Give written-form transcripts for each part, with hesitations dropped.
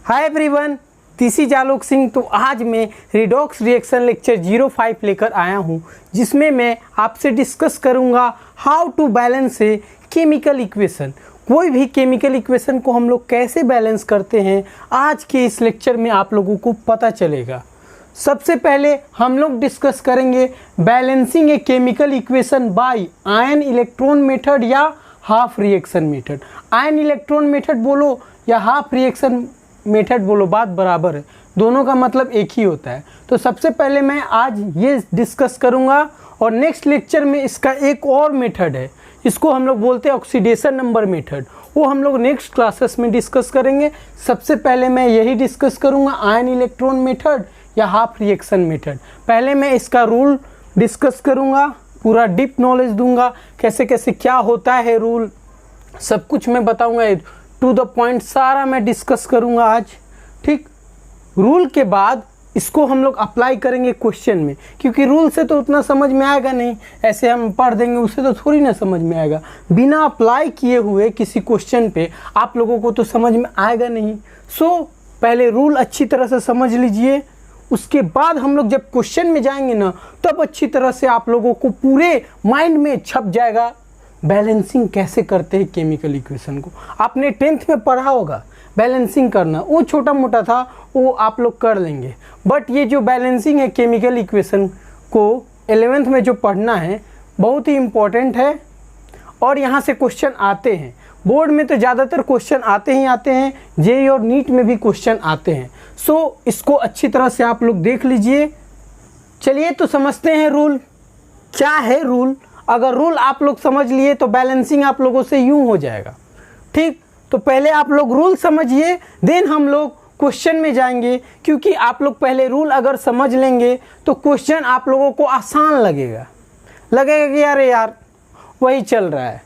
Hi everyone, तीसी जालोक सिंह। तो आज मैं रिडॉक्स रिएक्शन लेक्चर 05 लेकर आया हूं, जिसमें मैं आपसे डिस्कस करूंगा how to balance a chemical equation. कोई भी केमिकल इक्वेशन को हम लोग कैसे बैलेंस करते हैं, आज के इस लेक्चर में आप लोगों को पता चलेगा। सबसे पहले हम लोग डिस्कस करेंगे balancing a chemical equation by ion electron method या half reaction method. Ion electron method बोलो या हाफ रिएक्शन मेथड बोलो, बात बराबर है, दोनों का मतलब एक ही होता है। तो सबसे पहले मैं आज ये डिस्कस करूंगा और नेक्स्ट लेक्चर में इसका एक और मेथड है, इसको हम लोग बोलते हैं ऑक्सीडेशन नंबर मेथड, वो हम लोग नेक्स्ट क्लासेस में डिस्कस करेंगे। सबसे पहले मैं यही डिस्कस करूंगा आयन इलेक्ट्रॉन मेथड या हाफ रिएक्शन मेथड। पहले मैं इसका रूल डिस्कस करूंगा, पूरा डीप नॉलेज दूंगा, कैसे कैसे क्या होता है रूल, सब कुछ मैं बताऊंगा, टू द पॉइंट सारा मैं डिस्कस करूंगा आज। ठीक, रूल के बाद इसको हम लोग अप्लाई करेंगे क्वेश्चन में, क्योंकि रूल से तो उतना समझ में आएगा नहीं, ऐसे हम पढ़ देंगे उससे तो थोड़ी ना समझ में आएगा। बिना अप्लाई किए हुए किसी क्वेश्चन पे आप लोगों को तो समझ में आएगा नहीं। सो पहले रूल अच्छी तरह से समझ लीजिए, उसके बाद हम लोग जब क्वेश्चन में जाएंगे ना, तब अच्छी तरह से आप लोगों को पूरे माइंड में छप जाएगा बैलेंसिंग कैसे करते हैं केमिकल इक्वेशन को। आपने 10th में पढ़ा होगा बैलेंसिंग करना, वो छोटा मोटा था, वो आप लोग कर लेंगे। बट ये जो बैलेंसिंग है केमिकल इक्वेशन को 11th में जो पढ़ना है, बहुत ही इम्पोर्टेंट है और यहाँ से क्वेश्चन आते हैं। बोर्ड में तो ज़्यादातर क्वेश्चन आते ही आते हैं, जेईई और नीट में भी क्वेश्चन आते हैं। सो इसको अच्छी तरह से आप लोग देख लीजिए। चलिए तो समझते हैं रूल क्या है। रूल, अगर रूल आप लोग समझ लिए तो बैलेंसिंग आप लोगों से यूं हो जाएगा। ठीक, तो पहले आप लोग रूल समझिए, देन हम लोग क्वेश्चन में जाएंगे, क्योंकि आप लोग पहले रूल अगर समझ लेंगे तो क्वेश्चन आप लोगों को आसान लगेगा कि यार वही चल रहा है,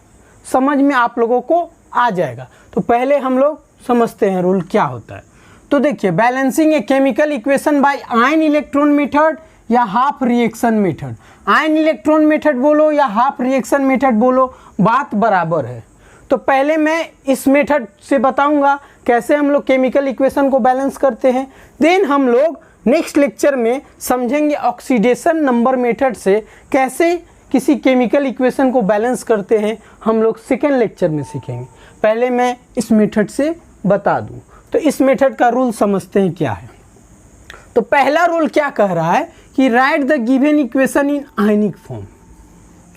समझ में आप लोगों को आ जाएगा। तो पहले हम लोग समझते हैं रूल क्या होता है। तो देखिए, balancing a chemical equation by ion electron method या half reaction method. Ion electron method बोलो या हाफ रिएक्शन मेथड बोलो, बात बराबर है। तो पहले मैं इस मेथड से बताऊंगा कैसे हम लोग केमिकल इक्वेशन को बैलेंस करते हैं, देन हम लोग नेक्स्ट लेक्चर में समझेंगे ऑक्सीडेशन नंबर मेथड से कैसे किसी केमिकल इक्वेशन को बैलेंस करते हैं, हम लोग सेकेंड लेक्चर में सीखेंगे। पहले मैं इस मेथड से बता दूं, तो इस मेथड का रूल समझते हैं क्या है। तो पहला रूल क्या कह रहा है कि right the given equation in ionic form,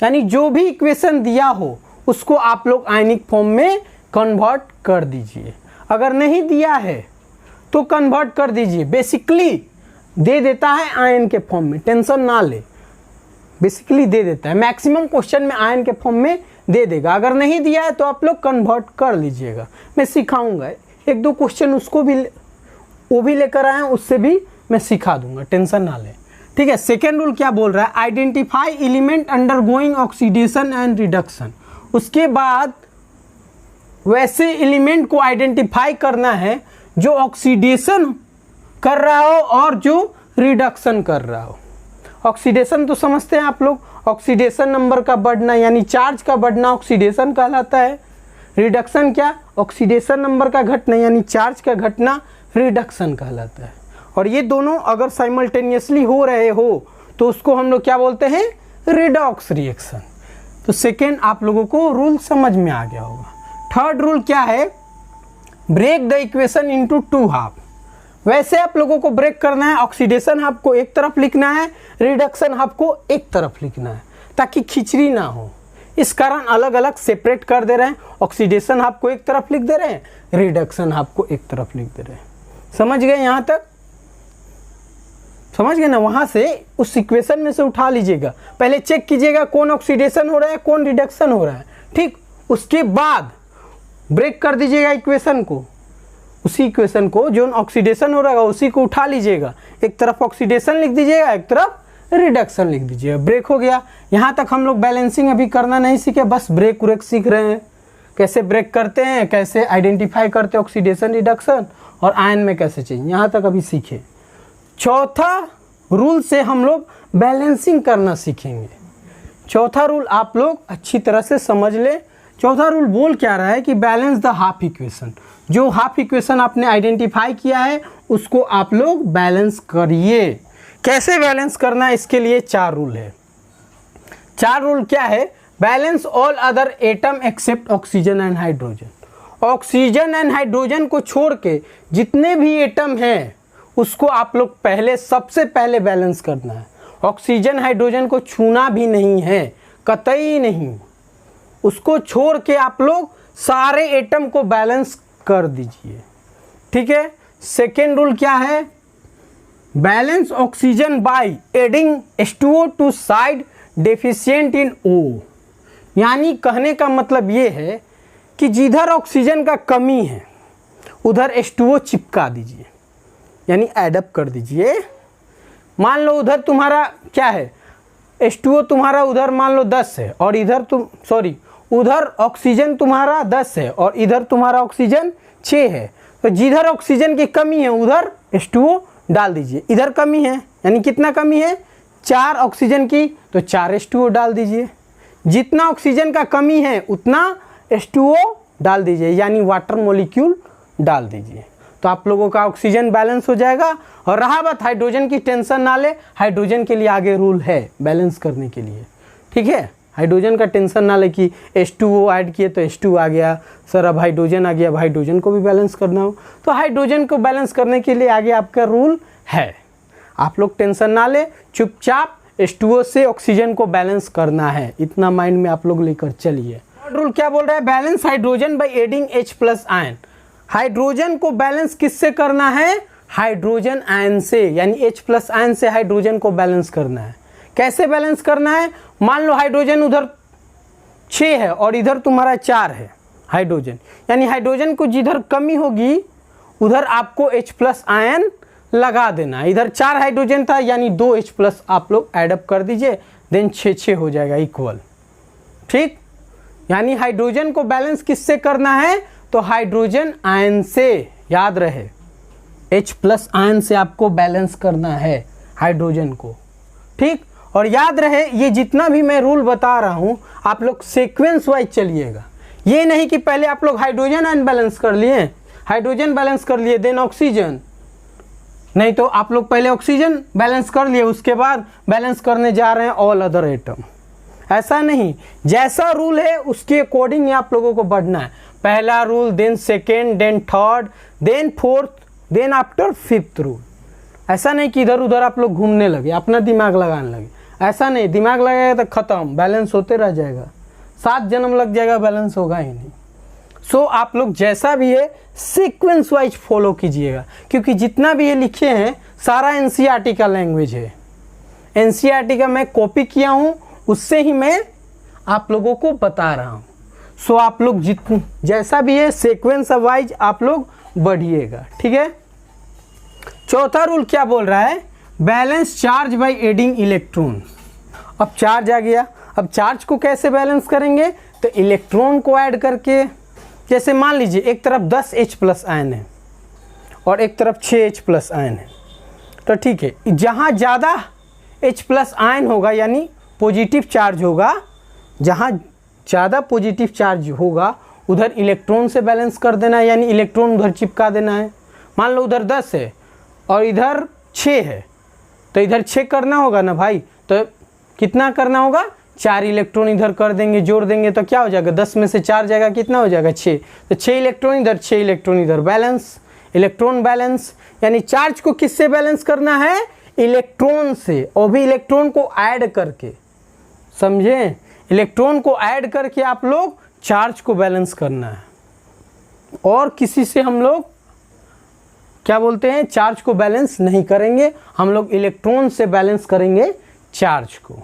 यानी जो भी इक्वेशन दिया हो उसको आप लोग आयनिक फॉर्म में कन्वर्ट कर दीजिए। अगर नहीं दिया है तो कन्वर्ट कर दीजिए, बेसिकली दे देता है आयन के फॉर्म में, टेंशन ना ले, बेसिकली दे देता है। मैक्सिमम क्वेश्चन में आयन के फॉर्म में दे देगा, अगर नहीं दिया है तो आप लोग कन्वर्ट कर लीजिएगा। मैं सिखाऊंगा, एक दो क्वेश्चन उसको भी वो भी लेकर आए हैं, उससे भी मैं सिखा दूंगा, टेंशन ना ले। ठीक है, सेकेंड रूल क्या बोल रहा है, identify element undergoing oxidation and reduction. उसके बाद वैसे एलिमेंट को आइडेंटिफाई करना है जो ऑक्सीडेशन कर रहा हो और जो रिडक्शन कर रहा हो। ऑक्सीडेशन तो समझते हैं आप लोग, ऑक्सीडेशन नंबर का बढ़ना यानी चार्ज का बढ़ना ऑक्सीडेशन कहलाता है। रिडक्शन क्या, ऑक्सीडेशन नंबर का घटना यानी चार्ज का घटना रिडक्शन कहलाता है। और ये दोनों अगर साइमल्टेनियसली हो रहे हो तो उसको हम लोग क्या बोलते हैं, रिडॉक्स रिएक्शन। तो सेकेंड आप लोगों को रूल समझ में आ गया होगा। थर्ड रूल क्या है, break the equation into two half. वैसे आप लोगों को ब्रेक करना है, ऑक्सीडेशन हाफ को एक तरफ लिखना है, रिडक्शन हाफ को एक तरफ लिखना है, ताकि खिचड़ी ना हो। इस कारण अलग अलग सेपरेट कर दे रहे हैं, ऑक्सीडेशन हाफ को एक तरफ लिख दे रहे हैं, रिडक्शन हाफ को एक तरफ लिख दे रहे हैं। समझ गए, यहाँ तक समझ गए ना। वहां से उस इक्वेशन में से उठा लीजिएगा, पहले चेक कीजिएगा कौन ऑक्सीडेशन हो रहा है कौन रिडक्शन हो रहा है। ठीक, उसके बाद ब्रेक कर दीजिएगा इक्वेशन को, उसी इक्वेशन को जो ऑक्सीडेशन हो रहा है उसी को उठा लीजिएगा, एक तरफ ऑक्सीडेशन लिख दीजिएगा, एक तरफ रिडक्शन लिख दीजिएगा, ब्रेक हो गया। यहाँ तक हम लोग बैलेंसिंग अभी करना नहीं सीखे, बस ब्रेक व्रेक सीख रहे हैं, कैसे ब्रेक करते हैं, कैसे आइडेंटिफाई करते हैं ऑक्सीडेशन रिडक्शन और आयन में कैसे चाहिए, यहाँ तक अभी सीखे। चौथा रूल से हम लोग बैलेंसिंग करना सीखेंगे। चौथा रूल आप लोग अच्छी तरह से समझ ले। चौथा रूल बोल क्या रहा है कि बैलेंस द हाफ इक्वेशन। जो हाफ इक्वेशन आपने आइडेंटिफाई किया है उसको आप लोग बैलेंस करिए। कैसे बैलेंस करना है, इसके लिए 4 रूल है। 4 रूल क्या है? Balance all other atom except oxygen and hydrogen. Oxygen and hydrogen को छोड़ के जितने भी एटम हैं उसको आप लोग सबसे पहले बैलेंस करना है। ऑक्सीजन हाइड्रोजन को छूना भी नहीं है, कतई नहीं। उसको छोड़ के आप लोग सारे एटम को बैलेंस कर दीजिए, ठीक है। सेकेंड रूल क्या है? Balance oxygen by adding H2O to side deficient in O। यानी कहने का मतलब ये है कि जिधर ऑक्सीजन का कमी है उधर H2O चिपका दीजिए, यानी एडअप कर दीजिए। मान लो उधर तुम्हारा क्या है, H2O तुम्हारा उधर मान लो 10 है और इधर उधर ऑक्सीजन तुम्हारा 10 है और इधर तुम्हारा ऑक्सीजन 6 है। तो जिधर ऑक्सीजन की कमी है उधर H2O डाल दीजिए। इधर कमी है, यानी कितना कमी है? 4 ऑक्सीजन की, तो 4 H2O डाल दीजिए। जितना ऑक्सीजन का कमी है उतना H2O डाल दीजिए, यानी वाटर मॉलिक्यूल डाल दीजिए। तो आप लोगों का ऑक्सीजन बैलेंस हो जाएगा। और रहा बात हाइड्रोजन की, टेंशन ना ले, हाइड्रोजन के लिए आगे रूल है बैलेंस करने के लिए, ठीक है। हाइड्रोजन का टेंशन ना ले कि H2O ऐड किए तो H2 आ गया, सर अब हाइड्रोजन आ गया, अब हाइड्रोजन को भी बैलेंस करना हो। तो हाइड्रोजन को बैलेंस करने के लिए आगे आपका रूल है। आप लोग टेंशन ना ले, चुपचाप H2O से ऑक्सीजन को बैलेंस करना है, इतना माइंड में आप लोग लेकर चलिए। रूल क्या बोल रहा है? Balance hydrogen by adding H+ ion. Hydrogen को बैलेंस किससे करना है? हाइड्रोजन आयन से, यानी H+ आयन से हाइड्रोजन को बैलेंस करना है। कैसे बैलेंस करना है? मान लो हाइड्रोजन उधर 6 है और इधर तुम्हारा 4 है हाइड्रोजन, यानी हाइड्रोजन को जिधर कमी होगी उधर आपको H+ आयन लगा देना। इधर 4 हाइड्रोजन था, यानी 2 H+ आप लोग एडअप कर दीजिए, देन 6 हो जाएगा इक्वल, ठीक। यानी हाइड्रोजन को बैलेंस किससे करना है? तो हाइड्रोजन आयन से, याद रहे H+ आयन से आपको बैलेंस करना है हाइड्रोजन को, ठीक। और याद रहे ये जितना भी मैं रूल बता रहा हूं आप लोग सीक्वेंस वाइज चलिएगा। ये नहीं कि पहले आप लोग हाइड्रोजन आयन बैलेंस कर लिए, हाइड्रोजन बैलेंस कर लिए देन ऑक्सीजन, नहीं तो आप लोग पहले ऑक्सीजन बैलेंस कर लिए उसके बाद बैलेंस करने जा रहे हैं ऑल अदर एटम। ऐसा नहीं, जैसा रूल है उसके अकॉर्डिंग ही आप लोगों को बढ़ना है। पहला rule, then second, then third, then fourth, then after 5th rule. ऐसा नहीं कि इधर उधर आप लोग घूमने लगे, अपना दिमाग लगाने लगे, ऐसा नहीं। दिमाग लगाएगा तो खत्म, बैलेंस होते रह जाएगा, 7 जन्म लग जाएगा, बैलेंस होगा ही नहीं। सो आप लोग जैसा भी है सीक्वेंस वाइज फॉलो कीजिएगा, क्योंकि जितना भी ये लिखे हैं सारा NCERT का लैंग्वेज है। NCERT का मैं कॉपी किया हूँ, उससे ही मैं आप लोगों को बता रहा हूँ। सो आप लोग जैसा भी है सीक्वेंस वाइज आप लोग बढ़िएगा, ठीक है। चौथा रूल क्या बोल रहा है? Balance charge by adding electron. अब चार्ज आ गया, अब चार्ज को कैसे बैलेंस करेंगे? तो इलेक्ट्रॉन को ऐड करके, जैसे मान लीजिए एक तरफ 10 H+ आयन है और एक तरफ 6 H+ आयन है, तो ठीक है, जहाँ ज़्यादा H+ आयन होगा यानी पॉजिटिव चार्ज होगा, जहाँ ज़्यादा पॉजिटिव चार्ज होगा उधर इलेक्ट्रॉन से बैलेंस कर देना है, यानी इलेक्ट्रॉन उधर चिपका देना है। मान लो उधर 10 है और इधर 6 है, तो इधर 6 करना होगा ना भाई, तो कितना करना होगा? 4 इलेक्ट्रॉन इधर कर देंगे, जोड़ देंगे तो क्या हो जाएगा? 10 में से 4 जाएगा, कितना हो जाएगा? 6। तो 6 इलेक्ट्रॉन इधर, 6 इलेक्ट्रॉन इधर, बैलेंस, इलेक्ट्रॉन बैलेंस। यानी चार्ज को किससे बैलेंस करना है? इलेक्ट्रॉन से, और भी इलेक्ट्रॉन को ऐड करके, समझे? इलेक्ट्रॉन को ऐड करके आप लोग चार्ज को बैलेंस करना है। और किसी से हम लोग क्या बोलते हैं? चार्ज को बैलेंस नहीं करेंगे, हम लोग इलेक्ट्रॉन से बैलेंस करेंगे चार्ज को।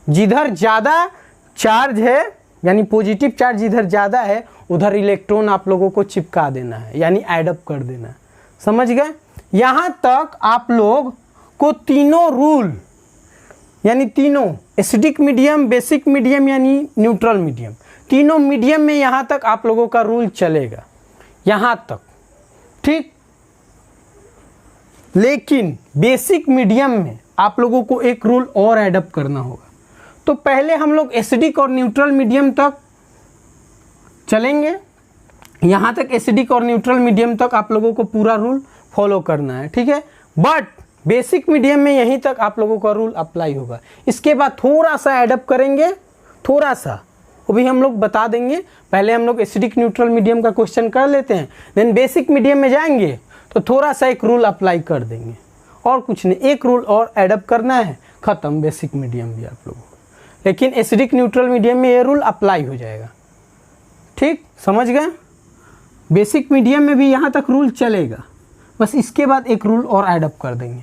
जिधर ज़्यादा चार्ज है यानी पॉजिटिव चार्ज जिधर ज़्यादा है उधर इलेक्ट्रॉन आप लोगों को चिपका देना है, यानी एडअप कर देना है। समझ गए? यहाँ तक आप लोग को तीनों रूल, यानी तीनों एसिडिक मीडियम, बेसिक मीडियम यानी न्यूट्रल मीडियम, तीनों मीडियम में यहाँ तक आप लोगों का रूल चलेगा, यहाँ तक, ठीक। लेकिन बेसिक मीडियम में आप लोगों को एक रूल और एडअप करना होगा। तो पहले हम लोग एसिडिक और न्यूट्रल मीडियम तक चलेंगे। यहाँ तक एसिडिक और न्यूट्रल मीडियम तक आप लोगों को पूरा रूल फॉलो करना है, ठीक है। बट बेसिक मीडियम में यहीं तक आप लोगों का रूल अप्लाई होगा। इसके बाद थोड़ा सा एडअप करेंगे, थोड़ा सा, वो भी हम लोग बता देंगे। पहले हम लोग एसिडिक न्यूट्रल मीडियम का क्वेश्चन कर लेते हैं, देन बेसिक मीडियम में जाएंगे तो थोड़ा सा एक रूल अप्लाई कर देंगे, और कुछ नहीं, एक रूल और एडअप करना है, ख़त्म बेसिक मीडियम भी आप लोगों को। लेकिन एसिडिक न्यूट्रल मीडियम में ये रूल अप्लाई हो जाएगा, ठीक, समझ गए। बेसिक मीडियम में भी यहाँ तक रूल चलेगा, बस इसके बाद एक रूल और एडअप कर देंगे,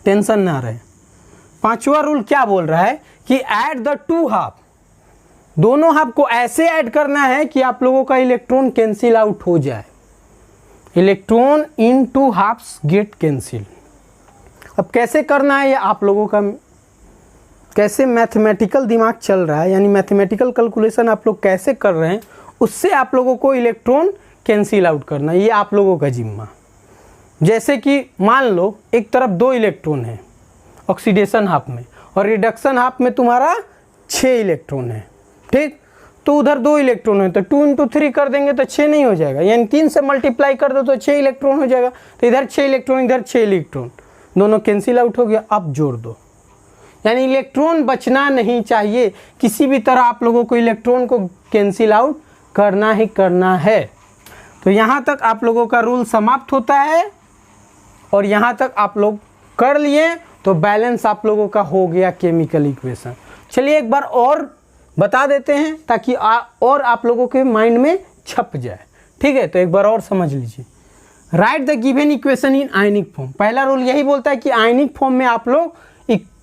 टेंशन ना रहे। पांचवा रूल क्या बोल रहा है कि ऐड द टू हाफ, दोनों हाफ को ऐसे ऐड करना है कि आप लोगों का इलेक्ट्रॉन कैंसिल आउट हो जाए। Electron in two halves get cancel. अब कैसे करना है ये आप लोगों का, कैसे मैथमेटिकल दिमाग चल रहा है, यानी मैथमेटिकल कैलकुलेशन आप लोग कैसे कर रहे हैं, उससे आप लोगों को इलेक्ट्रॉन कैंसिल आउट करना, ये आप लोगों का जिम्मा। जैसे कि मान लो एक तरफ 2 इलेक्ट्रॉन है ऑक्सीडेशन हाफ में, और रिडक्शन हाफ में तुम्हारा 6 इलेक्ट्रॉन है, ठीक। तो उधर 2 इलेक्ट्रॉन है तो 2 × 3 कर देंगे तो 6 नहीं हो जाएगा, यानी 3 से मल्टीप्लाई कर दो तो 6 इलेक्ट्रॉन हो जाएगा। तो इधर 6 इलेक्ट्रॉन, इधर 6 इलेक्ट्रॉन, दोनों कैंसिल आउट हो गया। अब जोड़ दो, यानी इलेक्ट्रॉन बचना नहीं चाहिए, किसी भी तरह आप लोगों को इलेक्ट्रॉन को कैंसिल आउट करना ही करना है। तो यहाँ तक आप लोगों का रूल समाप्त होता है, और यहाँ तक आप लोग कर लिए तो बैलेंस आप लोगों का हो गया केमिकल इक्वेशन। चलिए एक बार और बता देते हैं ताकि और आप लोगों के माइंड में छप जाए, ठीक है। तो एक बार और समझ लीजिए, right the given equation in ionic form. पहला रूल यही बोलता है कि आयनिक फॉर्म में आप लोग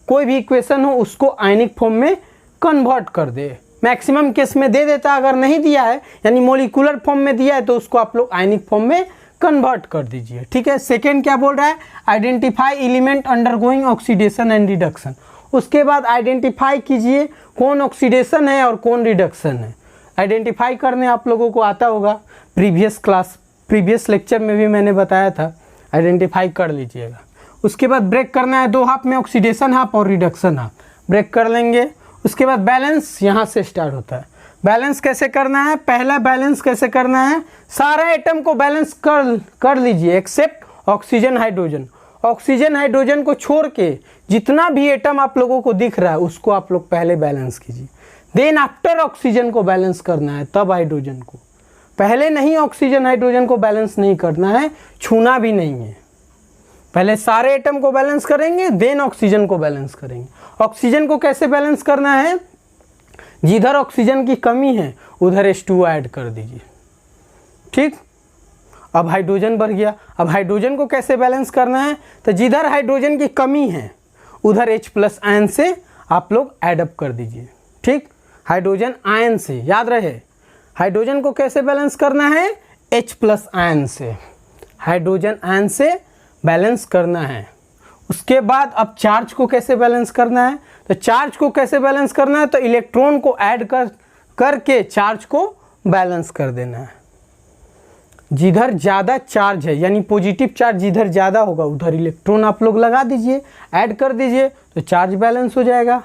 कोई भी इक्वेशन हो उसको आयनिक फॉर्म में कन्वर्ट कर दे। मैक्सिमम केस में दे देता, अगर नहीं दिया है यानी मोलिकुलर फॉर्म में दिया है तो उसको आप लोग आयनिक फॉर्म में कन्वर्ट कर दीजिए, ठीक है। सेकेंड क्या बोल रहा है, identify element undergoing oxidation and reduction. उसके बाद आइडेंटिफाई कीजिए कौन ऑक्सीडेशन है और कौन रिडक्शन है। आइडेंटिफाई करने आप लोगों को आता होगा, प्रीवियस लेक्चर में भी मैंने बताया था, आइडेंटिफाई कर लीजिएगा। उसके बाद ब्रेक करना है 2 हाफ में, ऑक्सीडेशन हाफ और रिडक्शन हाफ, ब्रेक कर लेंगे। उसके बाद बैलेंस यहाँ से स्टार्ट होता है। बैलेंस कैसे करना है, पहला बैलेंस कैसे करना है, सारा एटम को बैलेंस कर लीजिए except oxygen hydrogen. Oxygen hydrogen को छोड़ के जितना भी एटम आप लोगों को दिख रहा है उसको आप लोग पहले बैलेंस कीजिए, देन आफ्टर ऑक्सीजन को बैलेंस करना है, तब हाइड्रोजन को। पहले नहीं ऑक्सीजन हाइड्रोजन को बैलेंस नहीं करना है, छूना भी नहीं है। पहले सारे एटम को बैलेंस करेंगे, देन ऑक्सीजन को बैलेंस करेंगे। ऑक्सीजन को कैसे बैलेंस करना है, जिधर ऑक्सीजन की कमी है उधर H2O ऐड कर दीजिए, ठीक। अब हाइड्रोजन बढ़ गया, अब हाइड्रोजन को कैसे बैलेंस करना है, तो जिधर हाइड्रोजन की कमी है उधर H+ आयन से आप लोग एडअप कर दीजिए, ठीक। हाइड्रोजन आयन से, याद रहे हाइड्रोजन को कैसे बैलेंस करना है, H+ आयन से, हाइड्रोजन आयन से बैलेंस करना है। उसके बाद अब चार्ज को कैसे बैलेंस करना है, तो चार्ज को कैसे बैलेंस करना है, तो इलेक्ट्रॉन को ऐड करके चार्ज को बैलेंस कर देना है। जिधर ज़्यादा चार्ज है यानी पॉजिटिव चार्ज जिधर ज़्यादा होगा उधर इलेक्ट्रॉन आप लोग लगा दीजिए, ऐड कर दीजिए, तो चार्ज बैलेंस हो जाएगा।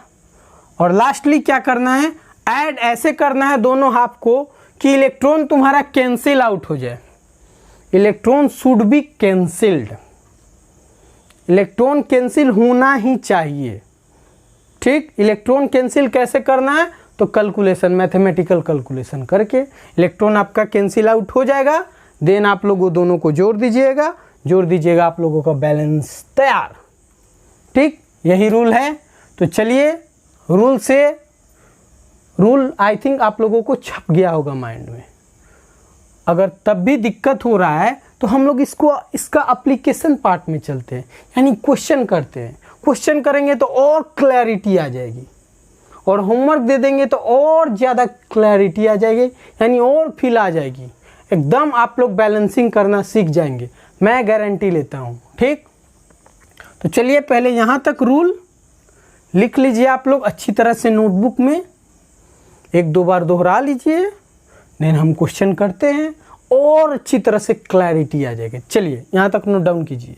और लास्टली क्या करना है, ऐड ऐसे करना है दोनों हाफ को कि इलेक्ट्रॉन तुम्हारा कैंसिल आउट हो जाए। Electron should be cancelled, electron cancel होना ही चाहिए, ठीक। इलेक्ट्रॉन कैंसिल कैसे करना है, तो कैलकुलेशन, मैथमेटिकल कैलकुलेशन करके इलेक्ट्रॉन आपका कैंसिल आउट हो जाएगा, देन आप लोग वो दोनों को जोड़ दीजिएगा, आप लोगों का बैलेंस तैयार, ठीक। यही रूल है। तो चलिए रूल आई थिंक आप लोगों को छप गया होगा माइंड में। अगर तब भी दिक्कत हो रहा है तो हम लोग इसका एप्लीकेशन पार्ट में चलते हैं, यानी क्वेश्चन करते हैं। क्वेश्चन करेंगे तो और क्लैरिटी आ जाएगी, और होमवर्क दे देंगे तो और ज़्यादा क्लैरिटी आ जाएगी, यानी और फील आ जाएगी, एकदम आप लोग बैलेंसिंग करना सीख जाएंगे, मैं गारंटी लेता हूँ, ठीक। तो चलिए पहले यहाँ तक रूल लिख लीजिए आप लोग अच्छी तरह से नोटबुक में, 1-2 बार दोहरा लीजिए, देन हम क्वेश्चन करते हैं और अच्छी तरह से क्लैरिटी आ जाएगी। चलिए यहाँ तक नोट डाउन कीजिए।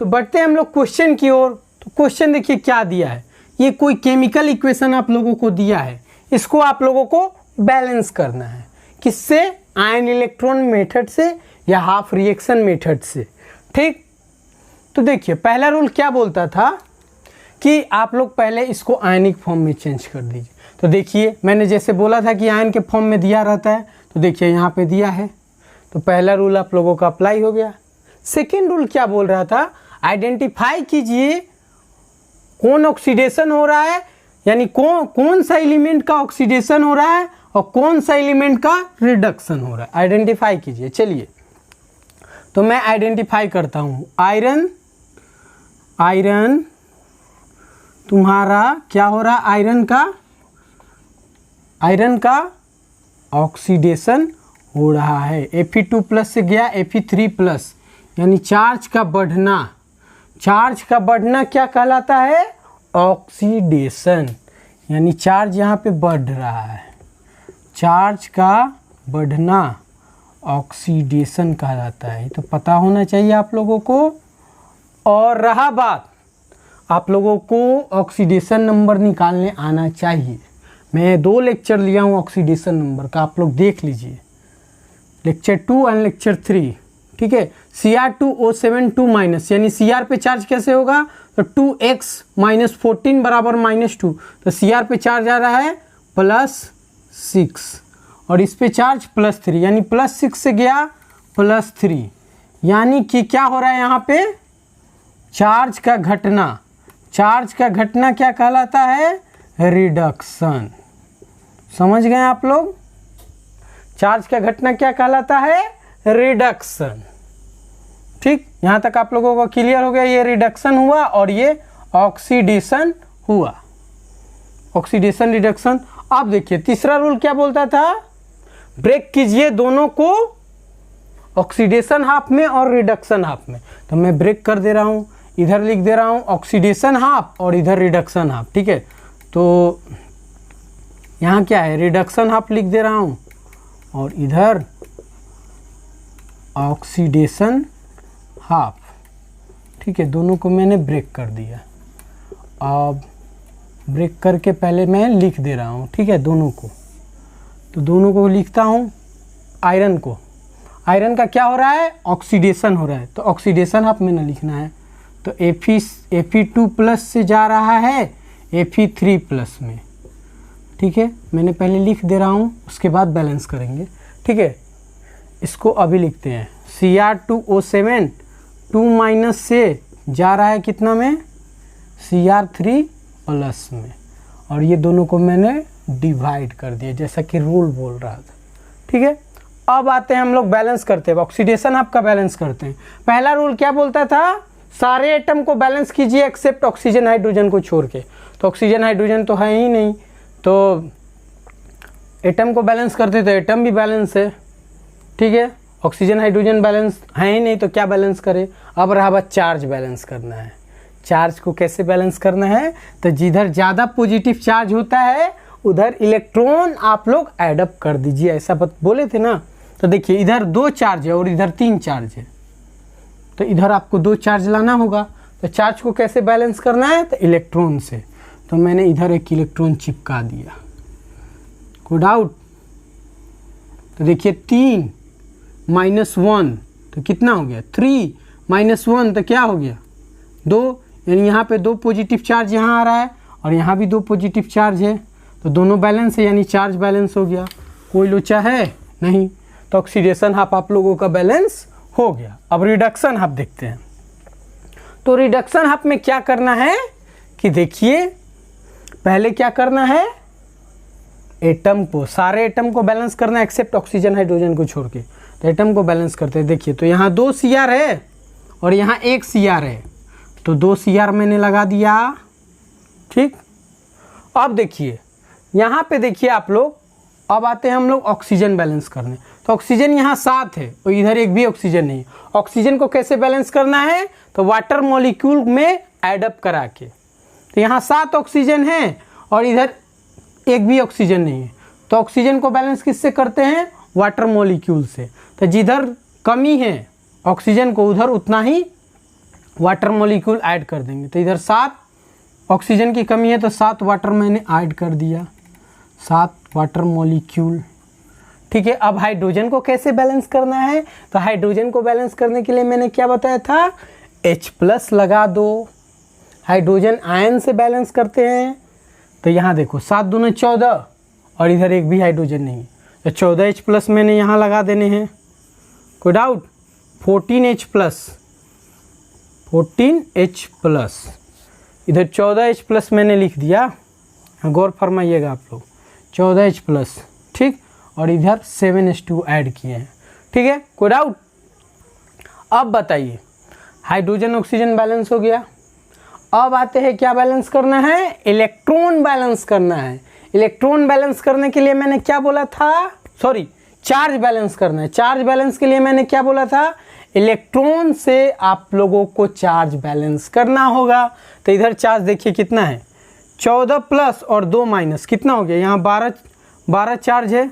तो बढ़ते हैं हम लोग क्वेश्चन की ओर। तो क्वेश्चन देखिए क्या दिया है, ये कोई केमिकल इक्वेशन आप लोगों को दिया है, इसको आप लोगों को बैलेंस करना है। किससे? आयन इलेक्ट्रॉन मेथड से या हाफ रिएक्शन मेथड से। ठीक, तो देखिए पहला रूल क्या बोलता था कि आप लोग पहले इसको आयनिक फॉर्म में चेंज कर दीजिए। तो देखिए मैंने जैसे बोला था कि आयन के फॉर्म में दिया रहता है, तो देखिए यहाँ पे दिया है, तो पहला रूल आप लोगों का अप्लाई हो गया। सेकेंड रूल क्या बोल रहा था? आइडेंटिफाई कीजिए कौन ऑक्सीडेशन हो रहा है, यानी कौन सा एलिमेंट का ऑक्सीडेशन हो रहा है और कौन सा एलिमेंट का रिडक्शन हो रहा है, आइडेंटिफाई कीजिए। चलिए तो मैं आइडेंटिफाई करता हूँ। आयरन तुम्हारा क्या हो रहा है? आयरन का ऑक्सीडेशन हो रहा है। Fe2+ से गया Fe3+, यानी चार्ज का बढ़ना क्या कहलाता है? ऑक्सीडेशन, यानी चार्ज यहाँ पे बढ़ रहा है, चार्ज का बढ़ना ऑक्सीडेशन कहलाता है। तो पता होना चाहिए आप लोगों को। और रहा बात, आप लोगों को ऑक्सीडेशन नंबर निकालने आना चाहिए। मैं 2 लेक्चर लिया हूँ ऑक्सीडेशन नंबर का, आप लोग देख लीजिए, लेक्चर 2 एंड लेक्चर 3। ठीक है, Cr2O7 2- यानी Cr पे चार्ज कैसे होगा? तो 2x - 14 बराबर -2, तो Cr पे चार्ज आ रहा है +6 और इस पे चार्ज +3, यानी +6 से गया +3, यानी कि क्या हो रहा है यहाँ पे? चार्ज का घटना क्या कहलाता है? रिडक्शन। समझ गए आप लोग? चार्ज का घटना क्या कहलाता है? रिडक्शन। ठीक, यहाँ तक आप लोगों को क्लियर हो गया? ये रिडक्शन हुआ और ये ऑक्सीडेशन हुआ, ऑक्सीडेशन रिडक्शन। अब देखिए तीसरा रूल क्या बोलता था? ब्रेक कीजिए दोनों को, ऑक्सीडेशन हाफ में और रिडक्शन हाफ में। तो मैं ब्रेक कर दे रहा हूँ, इधर लिख दे रहा हूँ ऑक्सीडेशन हाफ और इधर रिडक्शन हाफ। ठीक है, तो यहाँ क्या है? रिडक्शन हाफ लिख दे रहा हूँ और इधर ऑक्सीडेशन हाफ। ठीक है, दोनों को मैंने ब्रेक कर दिया। अब ब्रेक करके पहले मैं लिख दे रहा हूँ। ठीक है, दोनों को, तो दोनों को लिखता हूँ। आयरन का क्या हो रहा है? ऑक्सीडेशन हो रहा है, तो ऑक्सीडेशन हाफ में ना लिखना है, तो Fe2+ से जा रहा है Fe3+ में। ठीक है, मैंने पहले लिख दे रहा हूँ, उसके बाद बैलेंस करेंगे। ठीक है, इसको अभी लिखते हैं। Cr2O7 2- से जा रहा है कितना में? Cr3+ में, और ये दोनों को मैंने डिवाइड कर दिया जैसा कि रूल बोल रहा था। ठीक है, अब आते हैं हम लोग बैलेंस करते हैं, ऑक्सीडेशन आपका बैलेंस करते हैं। पहला रूल क्या बोलता था? सारे एटम को बैलेंस कीजिए एक्सेप्ट ऑक्सीजन हाइड्रोजन को छोड़ के। तो ऑक्सीजन हाइड्रोजन तो है ही नहीं, तो एटम को बैलेंस करते तो एटम भी बैलेंस है। ठीक है, ऑक्सीजन हाइड्रोजन बैलेंस है ही नहीं, तो क्या बैलेंस करे? अब रहा बात चार्ज बैलेंस करना है। चार्ज को कैसे बैलेंस करना है? तो जिधर ज़्यादा पॉजिटिव चार्ज होता है उधर इलेक्ट्रॉन आप लोग एडअप कर दीजिए, ऐसा बोले थे ना। तो देखिए इधर 2 चार्ज है और इधर 3 चार्ज है, तो इधर आपको 2 चार्ज लाना होगा। तो चार्ज को कैसे बैलेंस करना है? तो इलेक्ट्रॉन से। तो मैंने इधर एक इलेक्ट्रॉन चिपका दिया, कोई डाउट? तो देखिए 3 - 1 तो कितना हो गया? 3 - 1 तो क्या हो गया? 2, यानी यहाँ पे 2 पॉजिटिव चार्ज यहाँ आ रहा है और यहाँ भी 2 पॉजिटिव चार्ज है, तो दोनों बैलेंस है, यानी चार्ज बैलेंस हो गया। कोई लोचा है? नहीं। तो ऑक्सीडेशन हाफ आप लोगों का बैलेंस हो गया। अब रिडक्शन हाफ देखते हैं। तो रिडक्शन हाफ में क्या करना है कि देखिए पहले क्या करना है? एटम को, सारे एटम को बैलेंस करना है एक्सेप्ट ऑक्सीजन हाइड्रोजन को छोड़ के। तो एटम को बैलेंस करते हैं। देखिए तो यहाँ 2 Cr है और यहाँ 1 Cr है, तो 2 Cr मैंने लगा दिया। ठीक, अब देखिए यहाँ पे देखिए आप लोग, अब आते हैं हम लोग ऑक्सीजन बैलेंस करने। तो ऑक्सीजन यहाँ 7 है और इधर एक भी ऑक्सीजन नहीं। ऑक्सीजन को कैसे बैलेंस करना है? तो वाटर मॉलिक्यूल में एडअप करा के। तो यहाँ 7 ऑक्सीजन है और इधर एक भी ऑक्सीजन नहीं है, तो ऑक्सीजन को बैलेंस किससे करते हैं? वाटर मॉलिक्यूल से। तो जिधर कमी है ऑक्सीजन को उधर उतना ही वाटर मॉलिक्यूल ऐड कर देंगे। तो इधर 7 ऑक्सीजन की कमी है तो 7 वाटर मैंने ऐड कर दिया, 7 वाटर मॉलिक्यूल। ठीक है। अब हाइड्रोजन को कैसे बैलेंस करना है, तो हाइड्रोजन को बैलेंस करने के लिए मैंने क्या बताया था, H+ लगा दो। हाइड्रोजन आयन से बैलेंस करते हैं, तो यहाँ देखो 7 दूनी 14 और इधर एक भी हाइड्रोजन नहीं, तो 14H+ मैंने यहाँ लगा देने हैं, कोई डाउट। 14H+, इधर 14H+ मैंने लिख दिया, गौर फरमाइएगा आप लोग, 14H+, ठीक। और इधर 7H2 ऐड किए हैं, ठीक है, कोई डाउट। अब बताइए, हाइड्रोजन ऑक्सीजन बैलेंस हो गया। अब आते हैं क्या बैलेंस करना है, इलेक्ट्रॉन बैलेंस करना है। इलेक्ट्रॉन बैलेंस करने के लिए मैंने क्या बोला था, सॉरी, चार्ज बैलेंस करना है। चार्ज बैलेंस के लिए मैंने क्या बोला था, इलेक्ट्रॉन से आप लोगों को चार्ज बैलेंस करना होगा। तो इधर चार्ज देखिए कितना है, 14+ और 2- कितना हो गया, यहाँ 12 चार्ज है,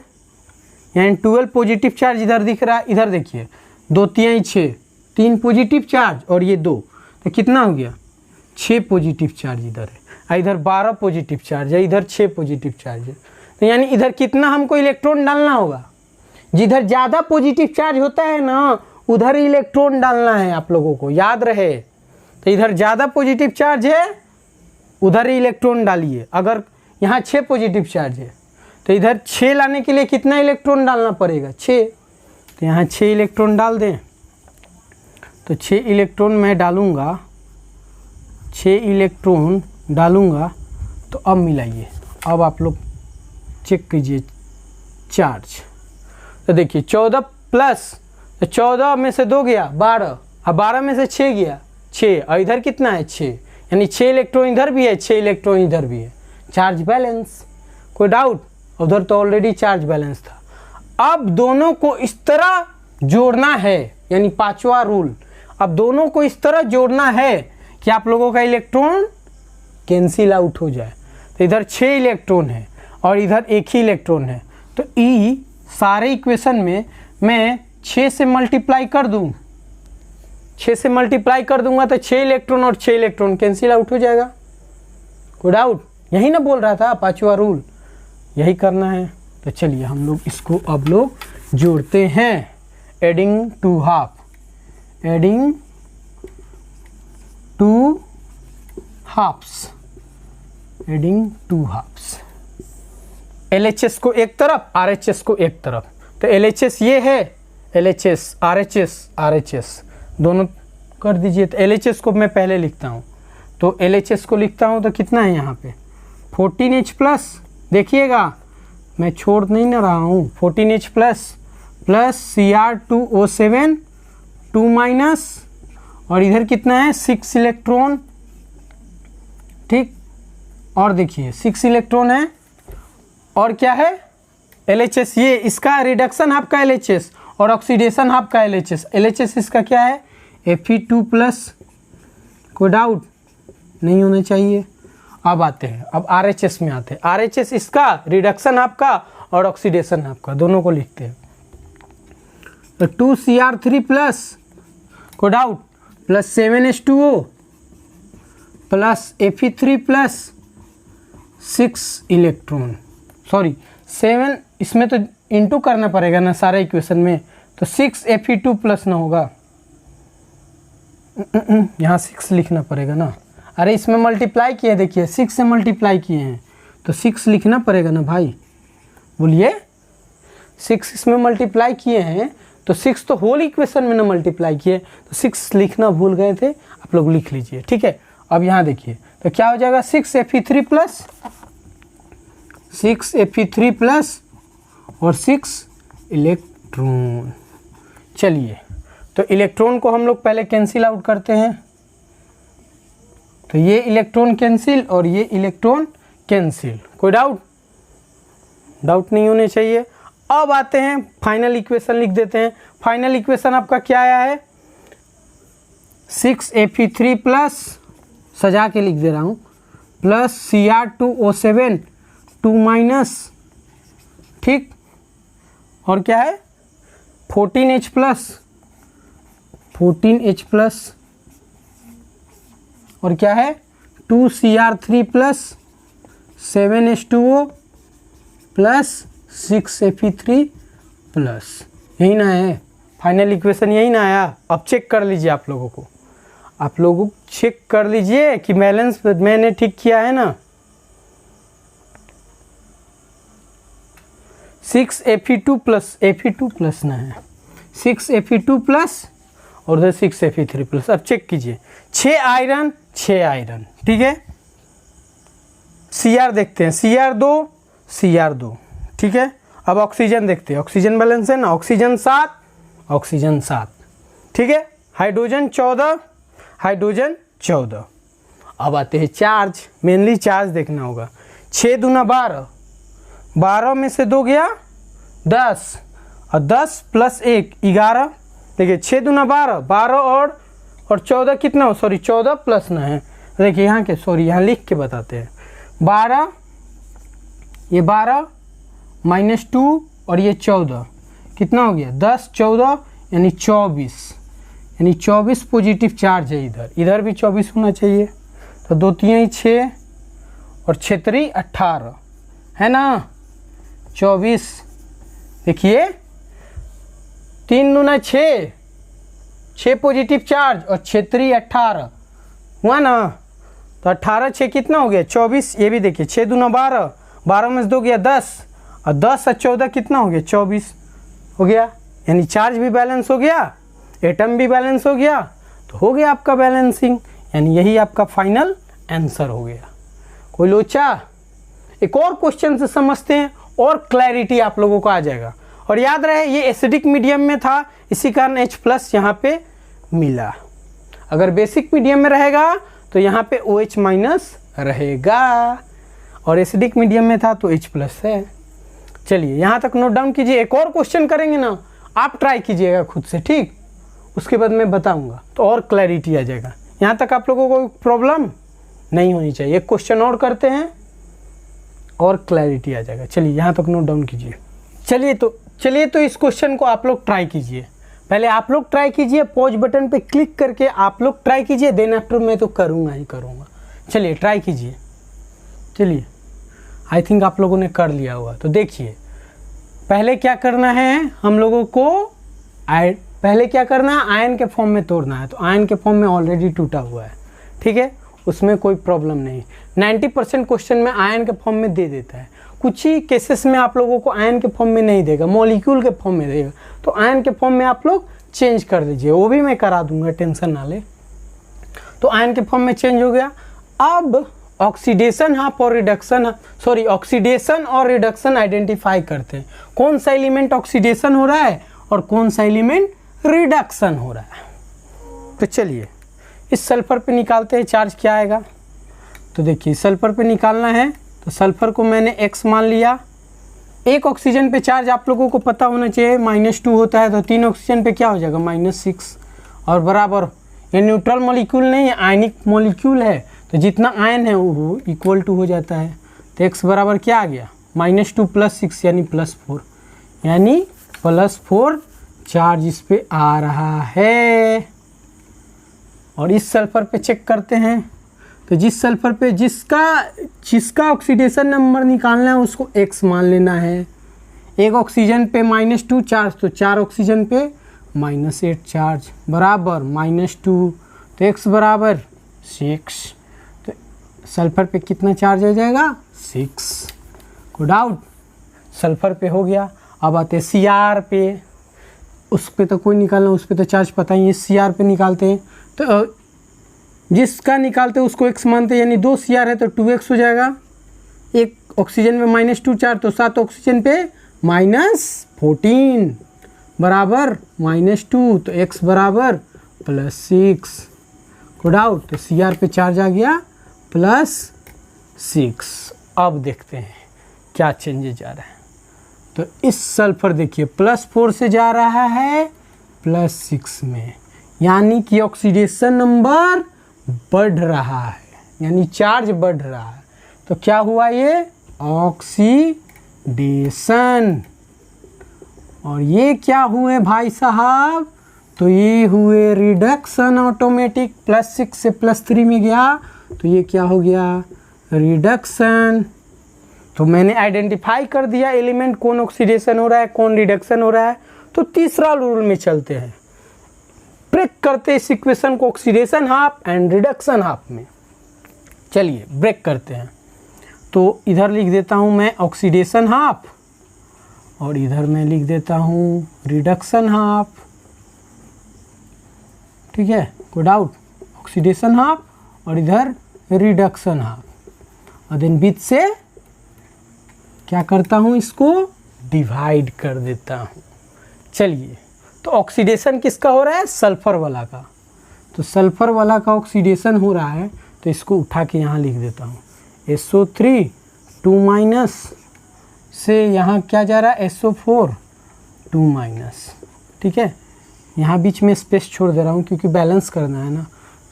यहाँ 12 पॉजिटिव चार्ज इधर दिख रहा है। इधर देखिए 2 3 6, 3 पॉजिटिव चार्ज और ये 2, तो कितना हो गया, 6 पॉजिटिव चार्ज इधर है, इधर 12 पॉजिटिव चार्ज है, इधर 6 पॉजिटिव चार्ज है। तो यानी इधर कितना हमको इलेक्ट्रॉन डालना होगा, जिधर ज़्यादा पॉजिटिव चार्ज होता है ना उधर इलेक्ट्रॉन डालना है, आप लोगों को याद रहे। तो इधर ज़्यादा पॉजिटिव चार्ज है, उधर ही इलेक्ट्रॉन डालिए। अगर यहाँ 6 पॉजिटिव चार्ज है तो इधर 6 लाने के लिए कितना इलेक्ट्रॉन डालना पड़ेगा, 6। तो यहाँ 6 इलेक्ट्रॉन डाल दें, तो 6 इलेक्ट्रॉन मैं डालूँगा, 6 इलेक्ट्रॉन डालूँगा। तो अब मिलाइए, अब आप लोग चेक कीजिए चार्ज। तो देखिए 14+, तो 14 में से 2 गया 12, अब 12 में से 6 गया 6, और इधर कितना है 6, यानी 6 इलेक्ट्रॉन इधर भी है, 6 इलेक्ट्रॉन इधर भी है, चार्ज बैलेंस, कोई डाउट। उधर तो ऑलरेडी चार्ज बैलेंस था। अब दोनों को इस तरह जोड़ना है, यानी 5वां रूल, अब दोनों को इस तरह जोड़ना है कि आप लोगों का इलेक्ट्रॉन कैंसिल आउट हो जाए। तो इधर 6 इलेक्ट्रॉन है और इधर 1 ही इलेक्ट्रॉन है, तो ई सारे इक्वेशन में मैं 6 से मल्टीप्लाई कर दूँ, 6 से मल्टीप्लाई कर दूंगा तो 6 इलेक्ट्रॉन और 6 इलेक्ट्रॉन कैंसिल आउट हो जाएगा, कोई डाउट। यही ना बोल रहा था 5वां रूल, यही करना है। तो चलिए हम लोग इसको अब लोग जोड़ते हैं, adding 2 half, adding 2 halves, adding 2 halves. LHS को एक तरफ, RHS को एक तरफ। तो LHS ये है, LHS RHS दोनों कर दीजिए। तो LHS को मैं पहले लिखता हूँ, तो LHS को लिखता हूँ तो कितना है यहाँ पे 14H+, देखिएगा मैं छोड़ नहीं ना रहा हूँ, 14H+ प्लस Cr2O7 2- और इधर कितना है 6 इलेक्ट्रॉन, ठीक। और देखिए 6 इलेक्ट्रॉन है, और क्या है LHS, ये इसका रिडक्शन आपका LHS और ऑक्सीडेशन आपका LHS। LHS इसका क्या है Fe2+, कोई डाउट नहीं होना चाहिए। अब आते हैं, अब RHS में आते हैं। RHS इसका रिडक्शन आपका और ऑक्सीडेशन आपका, दोनों को लिखते हैं। तो 2Cr3+, कोई doubt, plus 7H2O plus Fe3+ 6 electron, sorry 7, इसमें तो इंटू करना पड़ेगा ना सारे इक्वेशन में, तो 6 Fe2+ ना होगा, यहाँ 6 लिखना पड़ेगा ना। अरे इसमें मल्टीप्लाई किए, देखिए 6 से मल्टीप्लाई किए हैं तो 6 लिखना पड़ेगा ना भाई, बोलिए। 6 इसमें मल्टीप्लाई किए हैं तो 6 तो होल इक्वेशन में ना मल्टीप्लाई किए, तो 6 लिखना भूल गए थे, आप लोग लिख लीजिए, ठीक है। अब यहाँ देखिए तो क्या हो जाएगा 6 Fe3+ और 6 इलेक्ट्रॉन। चलिए तो इलेक्ट्रॉन को हम लोग पहले कैंसिल आउट करते हैं, तो ये इलेक्ट्रॉन कैंसिल और ये इलेक्ट्रॉन कैंसिल, कोई डाउट नहीं होने चाहिए। अब आते हैं फाइनल इक्वेशन लिख देते हैं। फाइनल इक्वेशन आपका क्या आया है 6 Fe3+ सजा के लिख दे रहा हूँ, प्लस Cr2O7 2-, ठीक। और क्या है 14H+, और क्या है 2Cr3+ 7H2O plus 6 Fe3 plus, यही ना है फाइनल इक्वेशन, यही ना आया। अब चेक कर लीजिए आप लोगों को चेक कर लीजिए कि बैलेंस मैंने ठीक किया है ना। 6Fe2 प्लस ना है 6Fe2 प्लस और उधर 6Fe3 प्लस। अब चेक कीजिए 6 आयरन ठीक है। Cr देखते हैं, Cr2 ठीक है। अब ऑक्सीजन देखते हैं, ऑक्सीजन बैलेंस है ना, ऑक्सीजन 7 ठीक है। हाइड्रोजन 14। अब आते हैं चार्ज, मेनली चार्ज देखना होगा। 6 दूना 12 में से 2 गया 10 और 10 प्लस 1 11। देखिए 6 दूना 12 और 14 कितना हो, सॉरी 14 प्लस ना है, देखिए यहाँ के, सॉरी यहाँ लिख के बताते हैं। 12 ये 12 -2 और ये 14 कितना हो गया 10 14 यानी 24 पॉजिटिव चार्ज है। इधर भी 24 होना चाहिए, तो 2 3 6 और 6 3 18 है ना 24। देखिए 3 दूना 6 पॉजिटिव चार्ज और 6 3 18 हुआ ना, तो 18 6 कितना हो गया 24। ये भी देखिए 6 दूना 12 में से 2 गया 10 और 10 और 14 कितना हो गया 24 हो गया, यानी चार्ज भी बैलेंस हो गया, एटम भी बैलेंस हो गया, तो हो गया आपका बैलेंसिंग, यानी यही आपका फाइनल आंसर हो गया। कोई लोचा? एक और क्वेश्चन से समझते हैं और क्लैरिटी आप लोगों को आ जाएगा। और याद रहे ये एसिडिक मीडियम में था, इसी कारण H+ यहाँ पे मिला। अगर बेसिक मीडियम में रहेगा तो यहाँ पे OH- रहेगा, और एसिडिक मीडियम में था तो H+ है। चलिए यहाँ तक नोट डाउन कीजिए। एक और क्वेश्चन करेंगे ना, आप ट्राई कीजिएगा खुद से, ठीक, उसके बाद मैं बताऊंगा तो और क्लैरिटी आ जाएगा। यहाँ तक आप लोगों को प्रॉब्लम नहीं होनी चाहिए। एक क्वेश्चन और करते हैं और क्लैरिटी आ जाएगा। चलिए यहाँ तक नोट डाउन कीजिए। चलिए तो इस क्वेश्चन को आप लोग ट्राई कीजिए। पहले आप लोग ट्राई कीजिए, पॉज बटन पे क्लिक करके आप लोग ट्राई कीजिए, देन आफ्टर मैं तो करूँगा ही करूँगा। चलिए ट्राई कीजिए। चलिए आई थिंक आप लोगों ने कर लिया होगा। तो देखिए पहले क्या करना है हम लोगों को, पहले क्या करना है, आयन के फॉर्म में तोड़ना है। तो आयन के फॉर्म में ऑलरेडी टूटा हुआ है, ठीक है, उसमें कोई प्रॉब्लम नहीं। 90% क्वेश्चन में आयन के फॉर्म में दे देता है, कुछ ही केसेस में आप लोगों को आयन के फॉर्म में नहीं देगा, मॉलिक्यूल के फॉर्म में देगा। तो आयन के फॉर्म में आप लोग चेंज कर दीजिए, वो भी मैं करा दूंगा, टेंशन ना ले। तो आयन के फॉर्म में चेंज हो गया। अब ऑक्सीडेशन और रिडक्शन आइडेंटिफाई करते हैं, कौन सा एलिमेंट ऑक्सीडेशन हो रहा है और कौन सा एलिमेंट रिडक्शन हो रहा है। तो चलिए इस सल्फर पे निकालते हैं, चार्ज क्या आएगा। तो देखिए सल्फर पे निकालना है, तो सल्फर को मैंने X मान लिया। एक ऑक्सीजन पे चार्ज आप लोगों को पता होना चाहिए -2 होता है, तो 3 ऑक्सीजन पे क्या हो जाएगा -6 और बराबर। ये न्यूट्रल मॉलिक्यूल नहीं है, आयनिक मॉलिक्यूल है, तो जितना आयन है वो इक्वल टू हो जाता है। तो X बराबर क्या आ गया -2 + 6 यानी +4, यानी +4 चार्ज इस पे आ रहा है। और इस सल्फर पे चेक करते हैं, तो जिस सल्फर पे जिसका ऑक्सीडेशन नंबर निकालना है उसको X मान लेना है। एक ऑक्सीजन पे -2 चार्ज, तो 4 ऑक्सीजन पे -8 चार्ज बराबर -2, तो X बराबर 6। तो सल्फर पे कितना चार्ज आ जाएगा 6। को डाउट, सल्फर पे हो गया। अब आते Cr पे, उस पे तो कोई निकालना, उस पे तो चार्ज पता ही है। Cr पे निकालते हैं, तो जिसका निकालते हैं उसको X मानते हैं, यानी 2 Cr है तो 2X हो जाएगा। एक ऑक्सीजन में -2 चार्ज, तो 7 ऑक्सीजन पे -14 बराबर -2, तो X बराबर +6। गुड आउट, तो Cr पे चार्ज आ गया +6। अब देखते हैं क्या चेंजेस जा रहा है। तो इस सल्फर देखिए +4 से जा रहा है +6 में, यानी कि ऑक्सीडेशन नंबर बढ़ रहा है, यानी चार्ज बढ़ रहा है। तो क्या हुआ ये ऑक्सीडेशन। और ये क्या हुए भाई साहब, तो ये हुए रिडक्शन ऑटोमेटिक। +6 से +3 में गया, तो ये क्या हो गया रिडक्शन। तो मैंने आइडेंटिफाई कर दिया एलिमेंट कौन ऑक्सीडेशन हो रहा है कौन रिडक्शन हो रहा है। तो तीसरा रूल में चलते हैं, ब्रेक करते इस इक्वेशन को oxidation half and reduction half में। चलिए ब्रेक करते हैं। तो इधर लिख देता हूँ मैं ऑक्सीडेशन हाफ और इधर मैं लिख देता हूँ रिडक्शन हाफ। ठीक है, कोई डाउट? ऑक्सीडेशन हाफ और इधर रिडक्शन हाफ और देन बीच से क्या करता हूँ, इसको डिवाइड कर देता हूँ। चलिए, तो ऑक्सीडेशन किसका हो रहा है? सल्फर वाला का। तो सल्फर वाला का ऑक्सीडेशन हो रहा है, तो इसको उठा के यहाँ लिख देता हूँ SO3 2- से यहाँ क्या जा रहा है SO4 2-। ठीक है, यहाँ बीच में स्पेस छोड़ दे रहा हूँ क्योंकि बैलेंस करना है ना।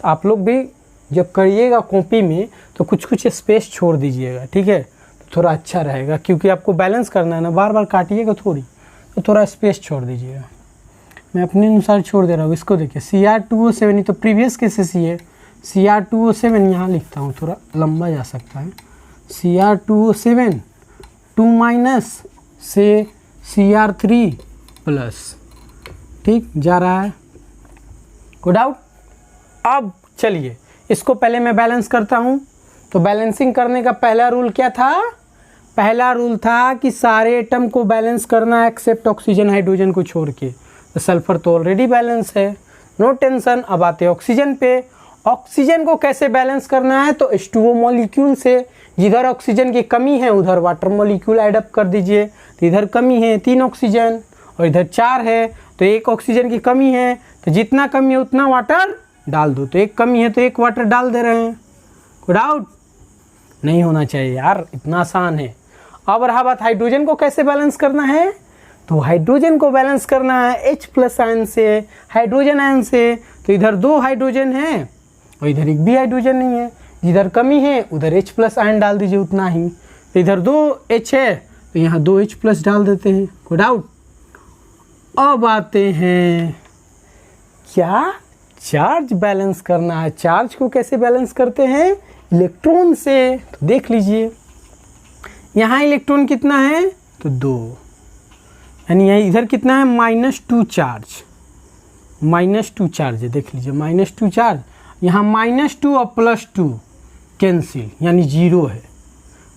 तो आप लोग भी जब करिएगा कॉपी में तो कुछ कुछ स्पेस छोड़ दीजिएगा। ठीक है, तो थोड़ा अच्छा रहेगा क्योंकि आपको बैलेंस करना है ना, बार बार काटिएगा थोड़ी, तो थोड़ा स्पेस छोड़ दीजिएगा। मैं अपने अनुसार छोड़ दे रहा हूँ। इसको देखिए Cr2O7, ये तो प्रीवियस केसेस ही है। Cr2O7 यहाँ लिखता हूँ, थोड़ा लंबा जा सकता है। Cr2O7 2- से Cr3+। ठीक जा रहा है, कोई डाउट? अब चलिए इसको पहले मैं बैलेंस करता हूँ। तो बैलेंसिंग करने का पहला रूल क्या था? पहला रूल था कि सारे एटम को बैलेंस करना है एक्सेप्ट ऑक्सीजन हाइड्रोजन को छोड़ के। तो सल्फर तो ऑलरेडी बैलेंस है, नो टेंशन। अब आते हैं ऑक्सीजन पे। ऑक्सीजन को कैसे बैलेंस करना है? तो H2O मॉलिक्यूल से, जिधर ऑक्सीजन की कमी है उधर वाटर मॉलिक्यूल ऐड अप कर दीजिए। तो इधर कमी है 3 ऑक्सीजन और इधर 4 है, तो 1 ऑक्सीजन की कमी है, तो जितना कमी है उतना वाटर डाल दो। तो 1 कमी है तो 1 वाटर डाल दे रहे हैं। कोई डाउट? नहीं होना चाहिए यार, इतना आसान है। अब रहा बात हाइड्रोजन को कैसे बैलेंस करना है। तो हाइड्रोजन को बैलेंस करना है H+ आयन से, हाइड्रोजन आयन से। तो इधर 2 हाइड्रोजन है और इधर 1 भी हाइड्रोजन नहीं है। जिधर कमी है उधर H+ आयन डाल दीजिए, उतना ही। तो इधर 2 H है तो यहाँ 2 H+ डाल देते हैं। कोई डाउट? अब आते हैं क्या, चार्ज बैलेंस करना है। चार्ज को कैसे बैलेंस करते हैं? इलेक्ट्रॉन से। तो देख लीजिए यहाँ इलेक्ट्रॉन कितना है? तो 2, यानी यहाँ इधर कितना है? -2 चार्ज। -2 चार्ज है, देख लीजिए -2 चार्ज। यहाँ -2 और +2 कैंसिल, यानी 0 है।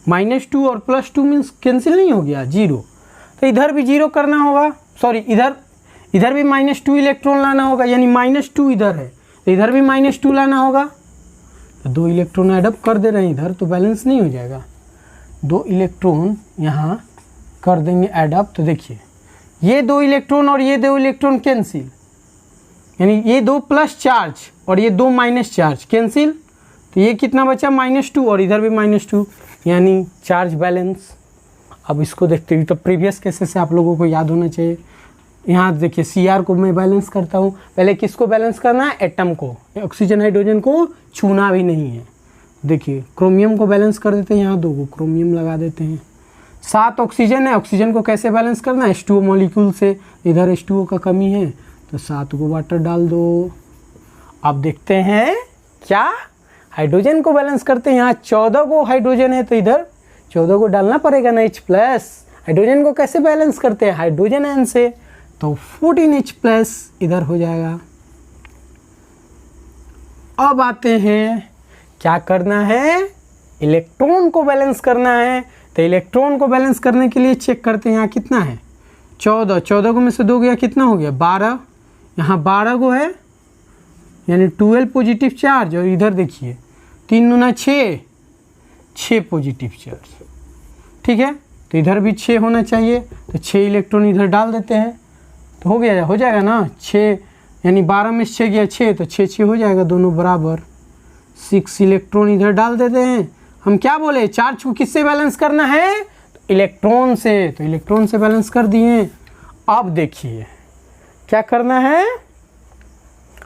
-2 और +2 मीन्स कैंसिल नहीं हो गया, 0। तो इधर भी 0 करना होगा, सॉरी इधर भी -2 इलेक्ट्रॉन लाना होगा, यानी -2 इधर है तो इधर भी -2 लाना होगा। तो 2 इलेक्ट्रॉन एडअप कर दे रहे हैं इधर, तो बैलेंस नहीं हो जाएगा। 2 इलेक्ट्रॉन यहाँ कर देंगे एडअप। तो देखिए ये 2 इलेक्ट्रॉन और ये 2 इलेक्ट्रॉन कैंसिल, यानी ये 2 प्लस चार्ज और ये 2 माइनस चार्ज कैंसिल। तो ये कितना बचा? -2 और इधर भी -2, यानी चार्ज बैलेंस। अब इसको देखते हुए, तो प्रीवियस केसेस से आप लोगों को याद होना चाहिए। यहाँ देखिए Cr को मैं बैलेंस करता हूँ। पहले किसको बैलेंस करना है? एटम को। ऑक्सीजन हाइड्रोजन को छूना भी नहीं है। देखिए क्रोमियम को बैलेंस कर देते हैं, यहाँ 2 को क्रोमियम लगा देते हैं। 7 ऑक्सीजन है, ऑक्सीजन को कैसे बैलेंस करना है? H2O मॉलिक्यूल से। इधर H2O का कमी है तो 7 को वाटर डाल दो। अब देखते हैं क्या, हाइड्रोजन को बैलेंस करते हैं। यहाँ 14 को हाइड्रोजन है तो इधर 14 को डालना पड़ेगा ना H+। हाइड्रोजन को कैसे बैलेंस करते हैं? हाइड्रोजन आयन से। तो 14 H+ इधर हो जाएगा। अब आते हैं क्या करना है? इलेक्ट्रॉन को बैलेंस करना है। तो इलेक्ट्रॉन को बैलेंस करने के लिए चेक करते हैं यहाँ कितना है? 14 को में से 2 गया, कितना हो गया? 12। यहाँ 12 को है, यानी 12 पॉजिटिव चार्ज। और इधर देखिए 3 दूना 6 पॉजिटिव चार्ज। ठीक है, तो इधर भी 6 होना चाहिए। तो 6 इलेक्ट्रॉन इधर डाल देते हैं तो हो जाएगा ना 6, यानी 12 में 6 गया 6, तो 6 हो जाएगा, दोनों बराबर। 6 इलेक्ट्रॉन इधर डाल देते हैं। हम क्या बोले? चार्ज को किससे बैलेंस करना है? तो इलेक्ट्रॉन से। तो इलेक्ट्रॉन से बैलेंस कर दिए। अब देखिए क्या करना है?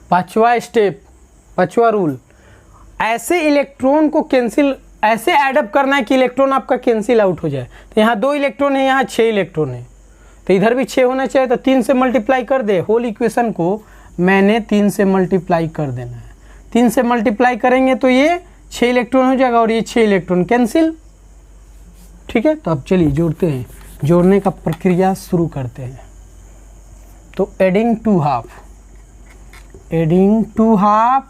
5वां स्टेप, 5वां रूल। ऐसे इलेक्ट्रॉन को कैंसिल, ऐसे एडअप करना है कि इलेक्ट्रॉन आपका कैंसिल आउट हो जाए। तो यहाँ 2 इलेक्ट्रॉन है, यहाँ 6 इलेक्ट्रॉन है, तो इधर भी 6 होना चाहिए। तो 3 से मल्टीप्लाई कर दे। होल इक्वेशन को मैंने 3 से मल्टीप्लाई कर देना है। 3 से मल्टीप्लाई करेंगे तो ये 6 इलेक्ट्रॉन हो जाएगा और ये 6 इलेक्ट्रॉन कैंसिल। ठीक है, तो अब चलिए जोड़ते हैं, जोड़ने का प्रक्रिया शुरू करते हैं। तो adding two half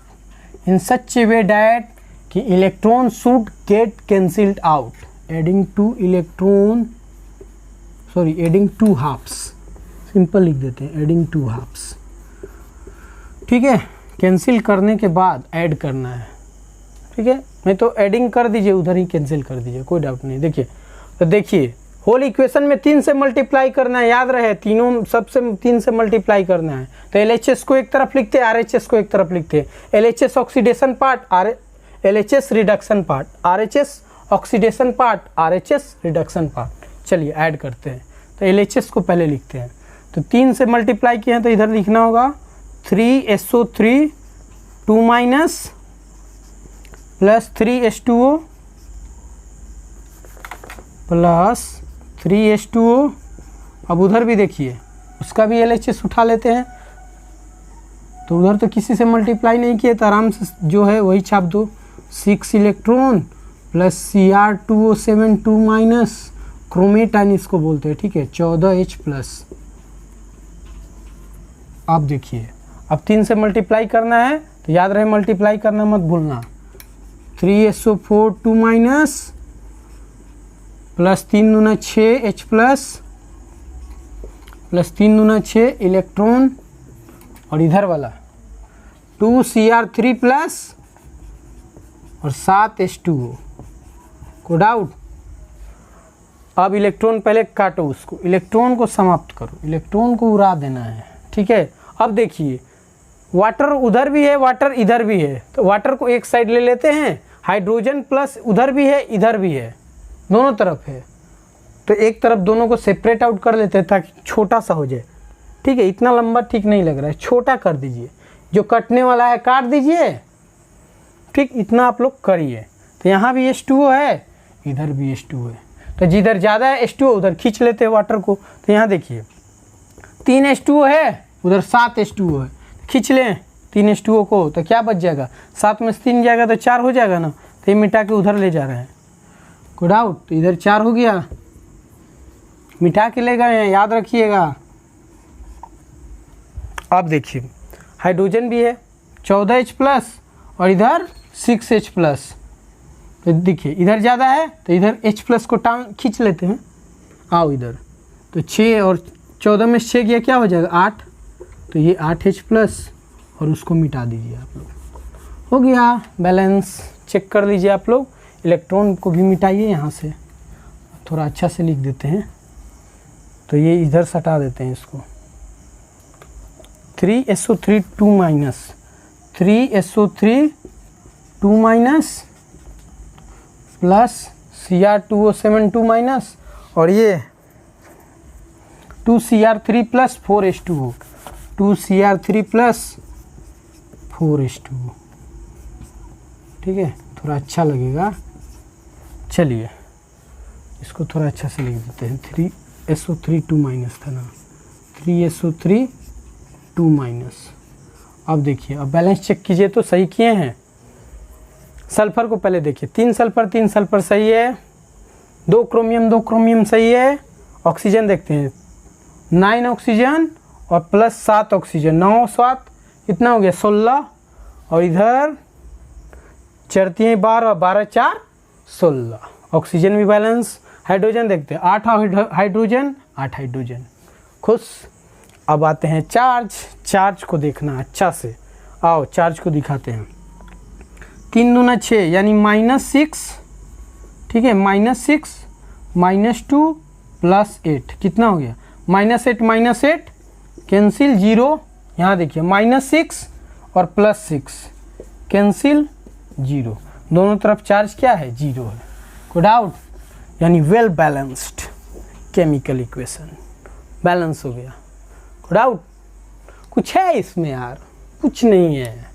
in such a way that कि electron should get cancelled out. Adding two halves, simple लिख देते हैं, एडिंग टू हाफ्स। ठीक है, कैंसिल करने के बाद ऐड करना है। ठीक है, मैं तो एडिंग कर दीजिए, उधर ही कैंसिल कर दीजिए, कोई डाउट नहीं। देखिए, तो देखिए होल इक्वेशन में 3 से मल्टीप्लाई करना है, याद रहे तीनों सबसे 3 से मल्टीप्लाई करना है। तो LHS को एक तरफ लिखते हैं, RHS को एक तरफ लिखते हैं। LHS oxidation part, LHS reduction part, RHS oxidation part, RHS reduction part. चलिए ऐड करते हैं। तो LHS को पहले लिखते हैं, तो 3 से मल्टीप्लाई किए हैं तो इधर लिखना होगा 3SO3 2 minus plus 3H2O plus 3H2O। अब उधर भी देखिए, उसका भी LHS उठा लेते हैं। तो उधर तो किसी से मल्टीप्लाई नहीं किए, तो आराम से जो है वही छाप दो। 6 इलेक्ट्रॉन प्लस Cr2O7 2 माइनस, क्रोमेटाइन इसको बोलते हैं। ठीक है, 14H प्लस। अब देखिए, अब 3 से मल्टीप्लाई करना है, तो याद रहे मल्टीप्लाई करना मत भूलना। 3SO4 2 माइनस प्लस 3 दूना 6H प्लस 3 दूना 6 इलेक्ट्रॉन, और इधर वाला 2Cr3 प्लस और 7H2O। को डाउट? अब इलेक्ट्रॉन पहले काटो, उसको इलेक्ट्रॉन को समाप्त करो, इलेक्ट्रॉन को उड़ा देना है। ठीक है, अब देखिए वाटर उधर भी है, वाटर इधर भी है, तो वाटर को एक साइड ले लेते हैं। हाइड्रोजन प्लस उधर भी है, इधर भी है, दोनों तरफ है, तो एक तरफ दोनों को सेपरेट आउट कर लेते हैं ताकि छोटा सा हो जाए। ठीक है, इतना लंबा ठीक नहीं लग रहा है, छोटा कर दीजिए, जो कटने वाला है काट दीजिए। ठीक, इतना आप लोग करिए। तो यहाँ भी H2O है, इधर भी H2O है, तो जिधर ज़्यादा है H2O उधर खींच लेते हैं वाटर को। तो यहाँ देखिए 3 H2O है, उधर 7 H2O है, खींच लें 3 H2O को, तो क्या बच जाएगा? 7 में से 3 जाएगा तो 4 हो जाएगा ना। तो ये मिटा के उधर ले जा रहे हैं, गुड आउट। तो इधर 4 हो गया, मिटा के ले गए हैं, याद रखिएगा। अब देखिए हाइड्रोजन भी है 14H प्लस और इधर 6H प्लस। तो देखिए इधर ज़्यादा है तो इधर H प्लस को टांग खींच लेते हैं, आओ इधर। तो 6 और 14 में 6 गया, क्या हो जाएगा? 8। तो ये 8H प्लस और उसको मिटा दीजिए आप लोग, हो गया बैलेंस। चेक कर लीजिए आप लोग, इलेक्ट्रॉन को भी मिटाइए यहाँ से, थोड़ा अच्छा से लिख देते हैं। तो ये इधर सटा देते हैं इसको, 3SO3 2 minus, 3SO3 2 minus plus Cr2O7 2 minus, और ये 2Cr3 plus 4H2O, 2Cr3 plus 4H2O। ठीक है, थोड़ा अच्छा लगेगा। चलिए इसको थोड़ा अच्छा से लिख देते हैं, 3SO3 2 माइनस था ना, 3SO3 2 माइनस। अब देखिए, अब बैलेंस चेक कीजिए तो सही किए हैं। सल्फर को पहले देखिए, 3 सल्फर सही है, 2 क्रोमियम सही है। ऑक्सीजन देखते हैं, 9 ऑक्सीजन और प्लस 7 ऑक्सीजन, 9 7 इतना हो गया 16, और इधर चढ़ती हैं 12, 12 4 16। ऑक्सीजन भी बैलेंस। हाइड्रोजन देखते हैं, 8 हाइड्रोजन 8 हाइड्रोजन, खुश। अब आते हैं चार्ज को देखना अच्छा से, आओ चार्ज को दिखाते हैं। 3 दूना 6 यानी -6, ठीक है, -6 -2 प्लस 8 कितना हो गया? -8 कैंसिल 0। यहाँ देखिए -6 और +6 कैंसिल 0, दोनों तरफ चार्ज क्या है? 0 है। गुड आउट, यानी well balanced chemical equation, balance हो गया। Good out. कुछ है इसमें यार? कुछ नहीं है।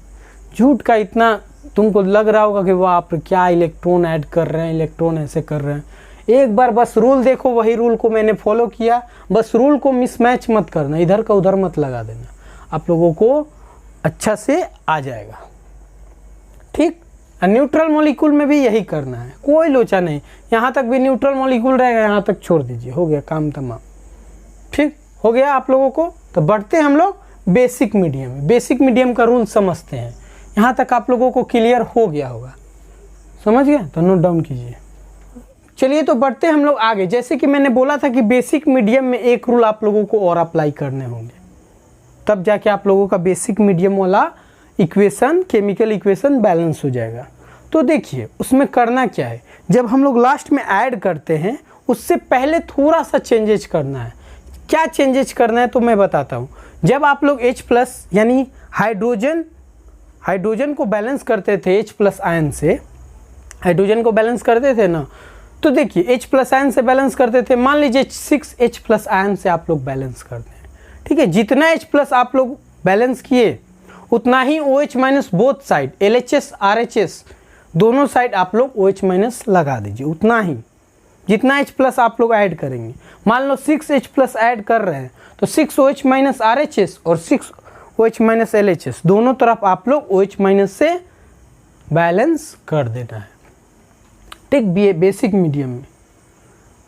झूठ का इतना तुमको लग रहा होगा कि वाह आप क्या इलेक्ट्रॉन ऐड कर रहे हैं, इलेक्ट्रॉन ऐसे कर रहे हैं। एक बार बस रूल देखो, वही रूल को मैंने फॉलो किया, बस रूल को मिसमैच मत करना, इधर का उधर मत लगा देना, आप लोगों को अच्छा से आ जाएगा। ठीक, और न्यूट्रल मॉलिक्यूल में भी यही करना है, कोई लोचा नहीं। यहाँ तक भी न्यूट्रल मॉलिक्यूल रहेगा, यहाँ तक छोड़ दीजिए, हो गया काम तमाम। ठीक हो गया आप लोगों को। तो बढ़ते हैं हम लोग बेसिक मीडियम में। बेसिक मीडियम का रूल समझते हैं। यहाँ तक आप लोगों को क्लियर हो गया होगा, समझ गए? तो नोट डाउन कीजिए। चलिए तो बढ़ते हैं हम लोग आगे। जैसे कि मैंने बोला था कि बेसिक मीडियम में एक रूल आप लोगों को और अप्लाई करने होंगे, तब जाके आप लोगों का बेसिक मीडियम वाला इक्वेशन, केमिकल इक्वेशन बैलेंस हो जाएगा। तो देखिए उसमें करना क्या है, जब हम लोग लास्ट में ऐड करते हैं उससे पहले थोड़ा सा चेंजेज करना है। क्या चेंजेज करना है तो मैं बताता हूँ। जब आप लोग H+ यानी हाइड्रोजन को बैलेंस करते थे H+ आयन से, हाइड्रोजन को बैलेंस करते थे ना, तो देखिए H+ आयन से बैलेंस करते थे। मान लीजिए 6H+ आयन से आप लोग बैलेंस करते हैं, ठीक है। जितना H+ आप लोग बैलेंस किए उतना ही OH- both side, LHS RHS दोनों साइड आप लोग OH- लगा दीजिए, उतना ही जितना H+ आप लोग ऐड करेंगे। मान लो 6H+ ऐड कर रहे हैं तो 6OH- RHS और 6OH- LHS दोनों तरफ आप लोग OH- से बैलेंस कर देना है, ठीक। बेसिक मीडियम में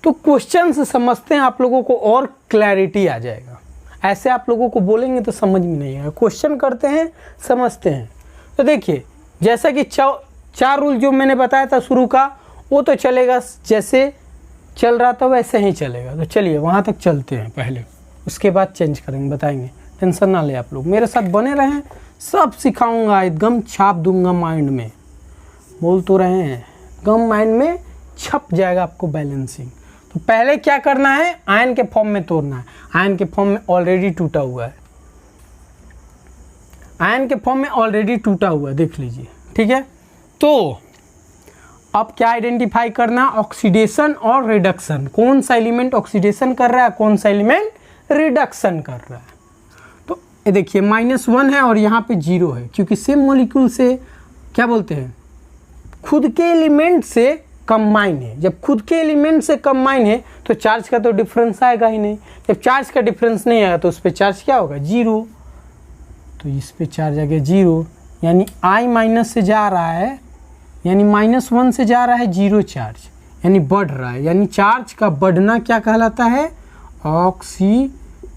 तो क्वेश्चन से समझते हैं, आप लोगों को और क्लैरिटी आ जाएगा। ऐसे आप लोगों को बोलेंगे तो समझ में नहीं आएगा। क्वेश्चन करते हैं, समझते हैं। तो देखिए जैसा कि चार रूल जो मैंने बताया था शुरू का, वो तो चलेगा, जैसे चल रहा था वैसे ही चलेगा। तो चलिए वहाँ तक चलते हैं पहले, उसके बाद चेंज करेंगे, बताएंगे। टेंशन ना ले आप लोग, मेरे साथ बने रहें, सब सिखाऊंगा, एकदम छाप दूंगा माइंड में। बोल तो रहे हैं, एकदम माइंड में छप जाएगा आपको बैलेंसिंग। तो पहले क्या करना है, आयन के फॉर्म में तोड़ना है। आयन के फॉर्म में ऑलरेडी टूटा हुआ है, आयन के फॉर्म में ऑलरेडी टूटा हुआ है, देख लीजिए, ठीक है। तो अब क्या आइडेंटिफाई करना, ऑक्सीडेशन और रिडक्शन। कौन सा एलिमेंट ऑक्सीडेशन कर रहा है, कौन सा एलिमेंट रिडक्शन कर रहा है। तो ये देखिए -1 है और यहाँ पे 0 है, क्योंकि सेम मॉलिक्यूल से क्या बोलते हैं, खुद के एलिमेंट से कंबाइन है। जब खुद के एलिमेंट से कंबाइन है तो चार्ज का तो डिफरेंस आएगा ही नहीं। जब चार्ज का डिफरेंस नहीं आएगा तो उस पर चार्ज क्या होगा, 0। तो इस पे चार्ज आ गया 0, यानी I- से जा रहा है, यानी -1 से जा रहा है 0 चार्ज, यानी बढ़ रहा है। यानी चार्ज का बढ़ना क्या कहलाता है, ऑक्सीडेशन,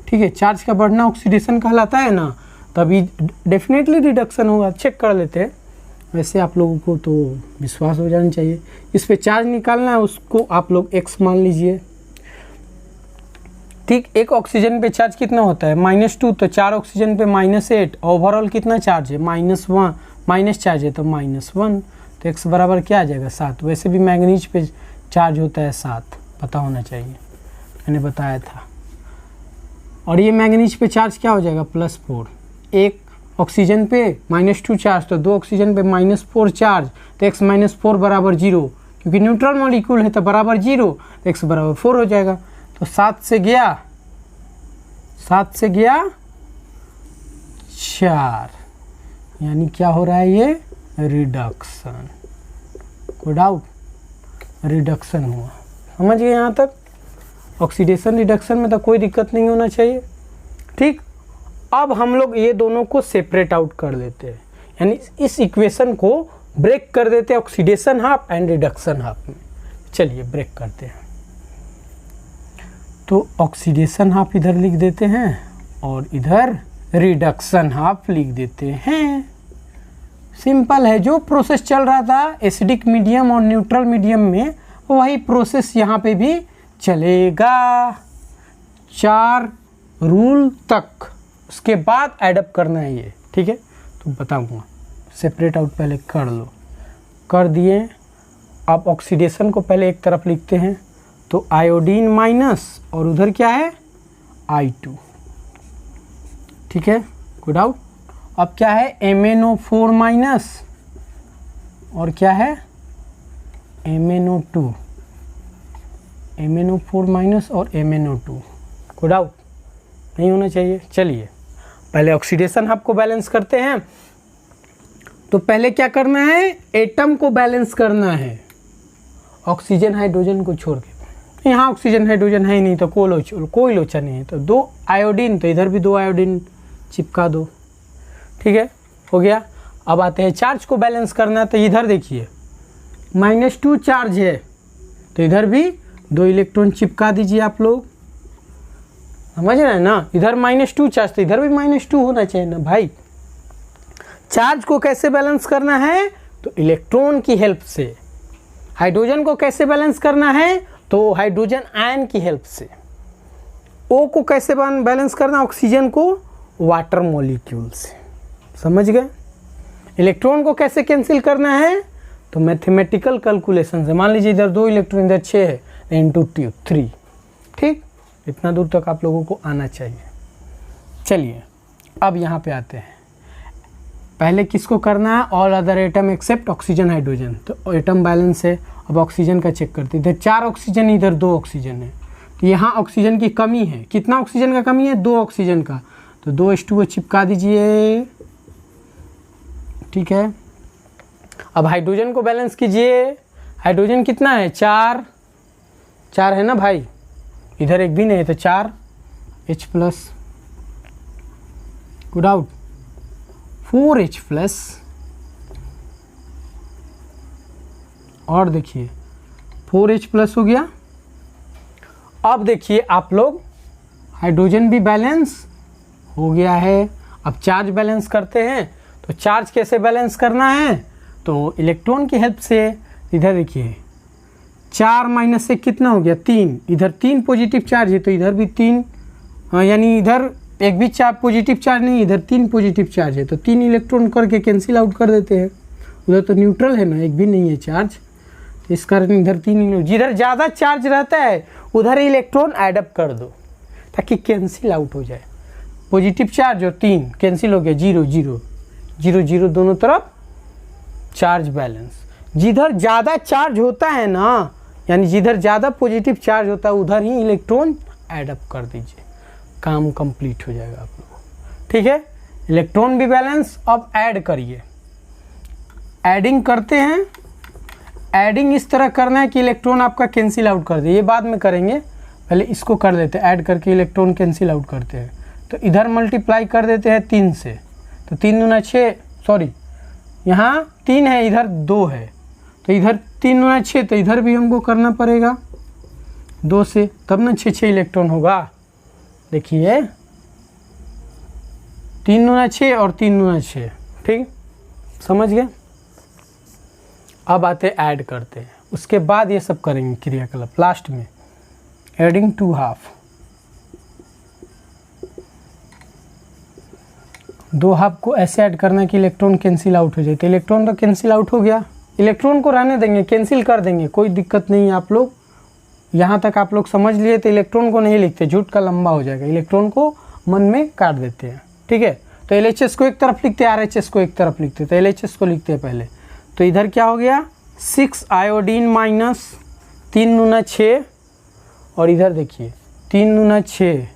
ठीक है। चार्ज का बढ़ना ऑक्सीडेशन कहलाता है ना, तभी डेफिनेटली रिडक्शन होगा। चेक कर लेते हैं। वैसे आप लोगों को तो विश्वास हो जाना चाहिए। इस पे चार्ज निकालना है, उसको आप लोग x मान लीजिए, ठीक। एक ऑक्सीजन पे चार्ज कितना होता है, -2, तो 4 ऑक्सीजन पे -8। ओवरऑल कितना चार्ज है, -1, माइनस चार्ज है तो -1, तो x बराबर क्या आ जाएगा, 7। वैसे भी मैंगनीज पे चार्ज होता है 7, पता होना चाहिए, मैंने बताया था। और ये मैंगनीज पे चार्ज क्या हो जाएगा, +4। एक ऑक्सीजन पे -2 चार्ज, तो 2 ऑक्सीजन पे -4 चार्ज, तो x - 4 बराबर 0, क्योंकि न्यूट्रल मॉलिक्यूल है तो बराबर 0, तो x बराबर 4 हो जाएगा। तो 7 से गया 4, यानी क्या हो रहा है, ये रिडक्शन। कोई डाउट, रिडक्शन हुआ, समझ गए यहाँ तक। ऑक्सीडेशन रिडक्शन में तो कोई दिक्कत नहीं होना चाहिए, ठीक। अब हम लोग ये दोनों को सेपरेट आउट कर देते हैं, यानी इस इक्वेशन को ब्रेक कर देते हैं oxidation half and reduction half में। चलिए ब्रेक करते हैं। तो ऑक्सीडेशन हाफ इधर लिख देते हैं और इधर रिडक्शन हाफ लिख देते हैं। सिंपल है, जो प्रोसेस चल रहा था एसिडिक मीडियम और न्यूट्रल मीडियम में, वही प्रोसेस यहाँ पे भी चलेगा, 4 रूल तक। उसके बाद एडअप करना है ये, ठीक है। तो बताऊंगा, सेपरेट आउट पहले कर लो, कर दिए। अब ऑक्सीडेशन को पहले एक तरफ लिखते हैं, तो आयोडीन माइनस और उधर क्या है I2, ठीक है, गुड आउट। अब क्या है MnO4 माइनस और क्या है MnO2, MnO4 माइनस और MnO2, गुड आउट, नहीं होना चाहिए। चलिए पहले ऑक्सीडेशन हाफ को बैलेंस करते हैं। तो पहले क्या करना है, एटम को बैलेंस करना है, ऑक्सीजन हाइड्रोजन को छोड़ के। यहाँ ऑक्सीजन हाइड्रोजन है ही नहीं तो कोई लोचा नहीं है, तो 2 आयोडीन, तो इधर भी 2 आयोडीन चिपका दो, ठीक है, हो गया। अब आते हैं चार्ज को बैलेंस करना। तो इधर देखिए -2 चार्ज है, तो इधर भी 2 इलेक्ट्रॉन चिपका दीजिए आप लोग, समझ रहे हैं ना। इधर -2 चार्ज, तो इधर भी -2 होना चाहिए ना भाई। चार्ज को कैसे बैलेंस करना है, तो इलेक्ट्रॉन की हेल्प से। हाइड्रोजन को कैसे बैलेंस करना है, तो हाइड्रोजन आयन की हेल्प से। O को कैसे बैलेंस करना, ऑक्सीजन को वाटर मॉलिक्यूल से, समझ गए। इलेक्ट्रॉन को कैसे कैंसिल करना है, तो मैथमेटिकल कैलकुलेशन से। मान लीजिए इधर 2 इलेक्ट्रॉन, इधर 6 है, इंटू 3। ठीक, इतना दूर तक आप लोगों को आना चाहिए। चलिए अब यहाँ पे आते हैं। पहले किसको करना है, all other atom except oxygen hydrogen. तो एटम बैलेंस है। अब ऑक्सीजन का चेक करते हैं। इधर 4 ऑक्सीजन, इधर 2 ऑक्सीजन है, तो यहाँ ऑक्सीजन की कमी है। कितना ऑक्सीजन का कमी है, 2 ऑक्सीजन का, तो 2H2O चिपका दीजिए। ठीक है, अब हाइड्रोजन को बैलेंस कीजिए। हाइड्रोजन कितना है, 4 है ना भाई, इधर एक भी नहीं है, तो 4H+, गुड आउट, 4H+, और देखिए 4H+ हो गया। अब देखिए आप लोग, हाइड्रोजन भी बैलेंस हो गया है। अब चार्ज बैलेंस करते हैं। तो चार्ज कैसे बैलेंस करना है, तो इलेक्ट्रॉन की हेल्प से। इधर देखिए 4 - 1 कितना हो गया, 3। इधर 3 पॉजिटिव चार्ज है, तो इधर भी 3, यानी इधर एक भी पॉजिटिव चार्ज नहीं, इधर 3 पॉजिटिव चार्ज है, तो 3 इलेक्ट्रॉन करके कैंसिल आउट कर देते हैं। उधर तो न्यूट्रल है ना, एक भी नहीं है चार्ज, तो इस कारण इधर 3। जिधर ज़्यादा चार्ज रहता है उधर इलेक्ट्रॉन एडअप कर दो, ताकि कैंसिल आउट हो जाए। पॉजिटिव चार्ज और 3 कैंसिल हो गया, 0 0 0 0 दोनों तरफ चार्ज बैलेंस। जिधर ज़्यादा चार्ज होता है ना, यानी जिधर ज़्यादा पॉजिटिव चार्ज होता है उधर ही इलेक्ट्रॉन एडअप कर दीजिए, काम कंप्लीट हो जाएगा आप लोगों को। ठीक है, इलेक्ट्रॉन भी बैलेंस। अब ऐड करिए, एडिंग करते हैं। एडिंग इस तरह करना है कि इलेक्ट्रॉन आपका कैंसिल आउट कर दे, ये बाद में करेंगे, पहले इसको कर लेते हैं। ऐड करके इलेक्ट्रॉन कैंसिल आउट करते हैं, तो इधर मल्टीप्लाई कर देते हैं 3 से, तो 3 दूना 6, सॉरी यहाँ 3 है, इधर 2 है, तो इधर 3 दूना 6, तो इधर भी हमको करना पड़ेगा 2 से, तब ना 6 इलेक्ट्रॉन होगा। देखिए 3 दूना 6 और 3 दूना 6, ठीक, समझ गए। अब आते ऐड करते हैं, उसके बाद ये सब करेंगे क्रियाकलाप लास्ट में। एडिंग 2 हाफ को ऐसे ऐड करना कि इलेक्ट्रॉन कैंसिल आउट हो जाए। तो इलेक्ट्रॉन तो कैंसिल आउट हो गया, इलेक्ट्रॉन को रहने देंगे, कैंसिल कर देंगे, कोई दिक्कत नहीं है। आप लोग यहाँ तक आप लोग समझ लिए, तो इलेक्ट्रॉन को नहीं लिखते, झूठ का लंबा हो जाएगा, इलेक्ट्रॉन को मन में काट देते हैं। ठीक है, तो LHS को एक तरफ लिखते हैं, RHS को एक तरफ लिखते हैं। तो LHS को लिखते हैं पहले, तो इधर क्या हो गया 6 आयोडीन माइनस 3 दूना 6, और इधर देखिए 3 दूना 6,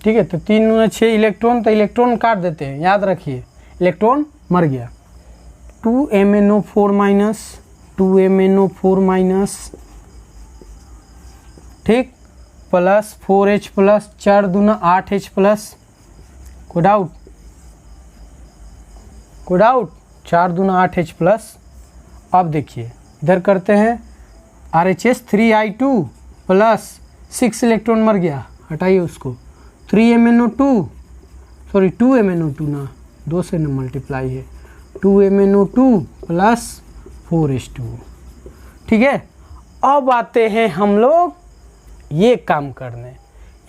ठीक है, तो 3 दूना 6 इलेक्ट्रॉन, तो इलेक्ट्रॉन काट देते हैं, याद रखिए इलेक्ट्रॉन मर गया। 2MnO4 माइनस 2MnO4 माइनस, ठीक, प्लस 4H प्लस 4 दूना 8H प्लस, कोड आउट 4 दूना 8H प्लस। अब देखिए इधर करते हैं RHS 3I2 प्लस 6 इलेक्ट्रॉन मर गया, हटाइए उसको, 3MnO2, सॉरी 2MnO2 ना, 2 से न मल्टीप्लाई है, 2MnO2 प्लस 4H2। ठीक है, अब आते हैं हम लोग ये काम करने,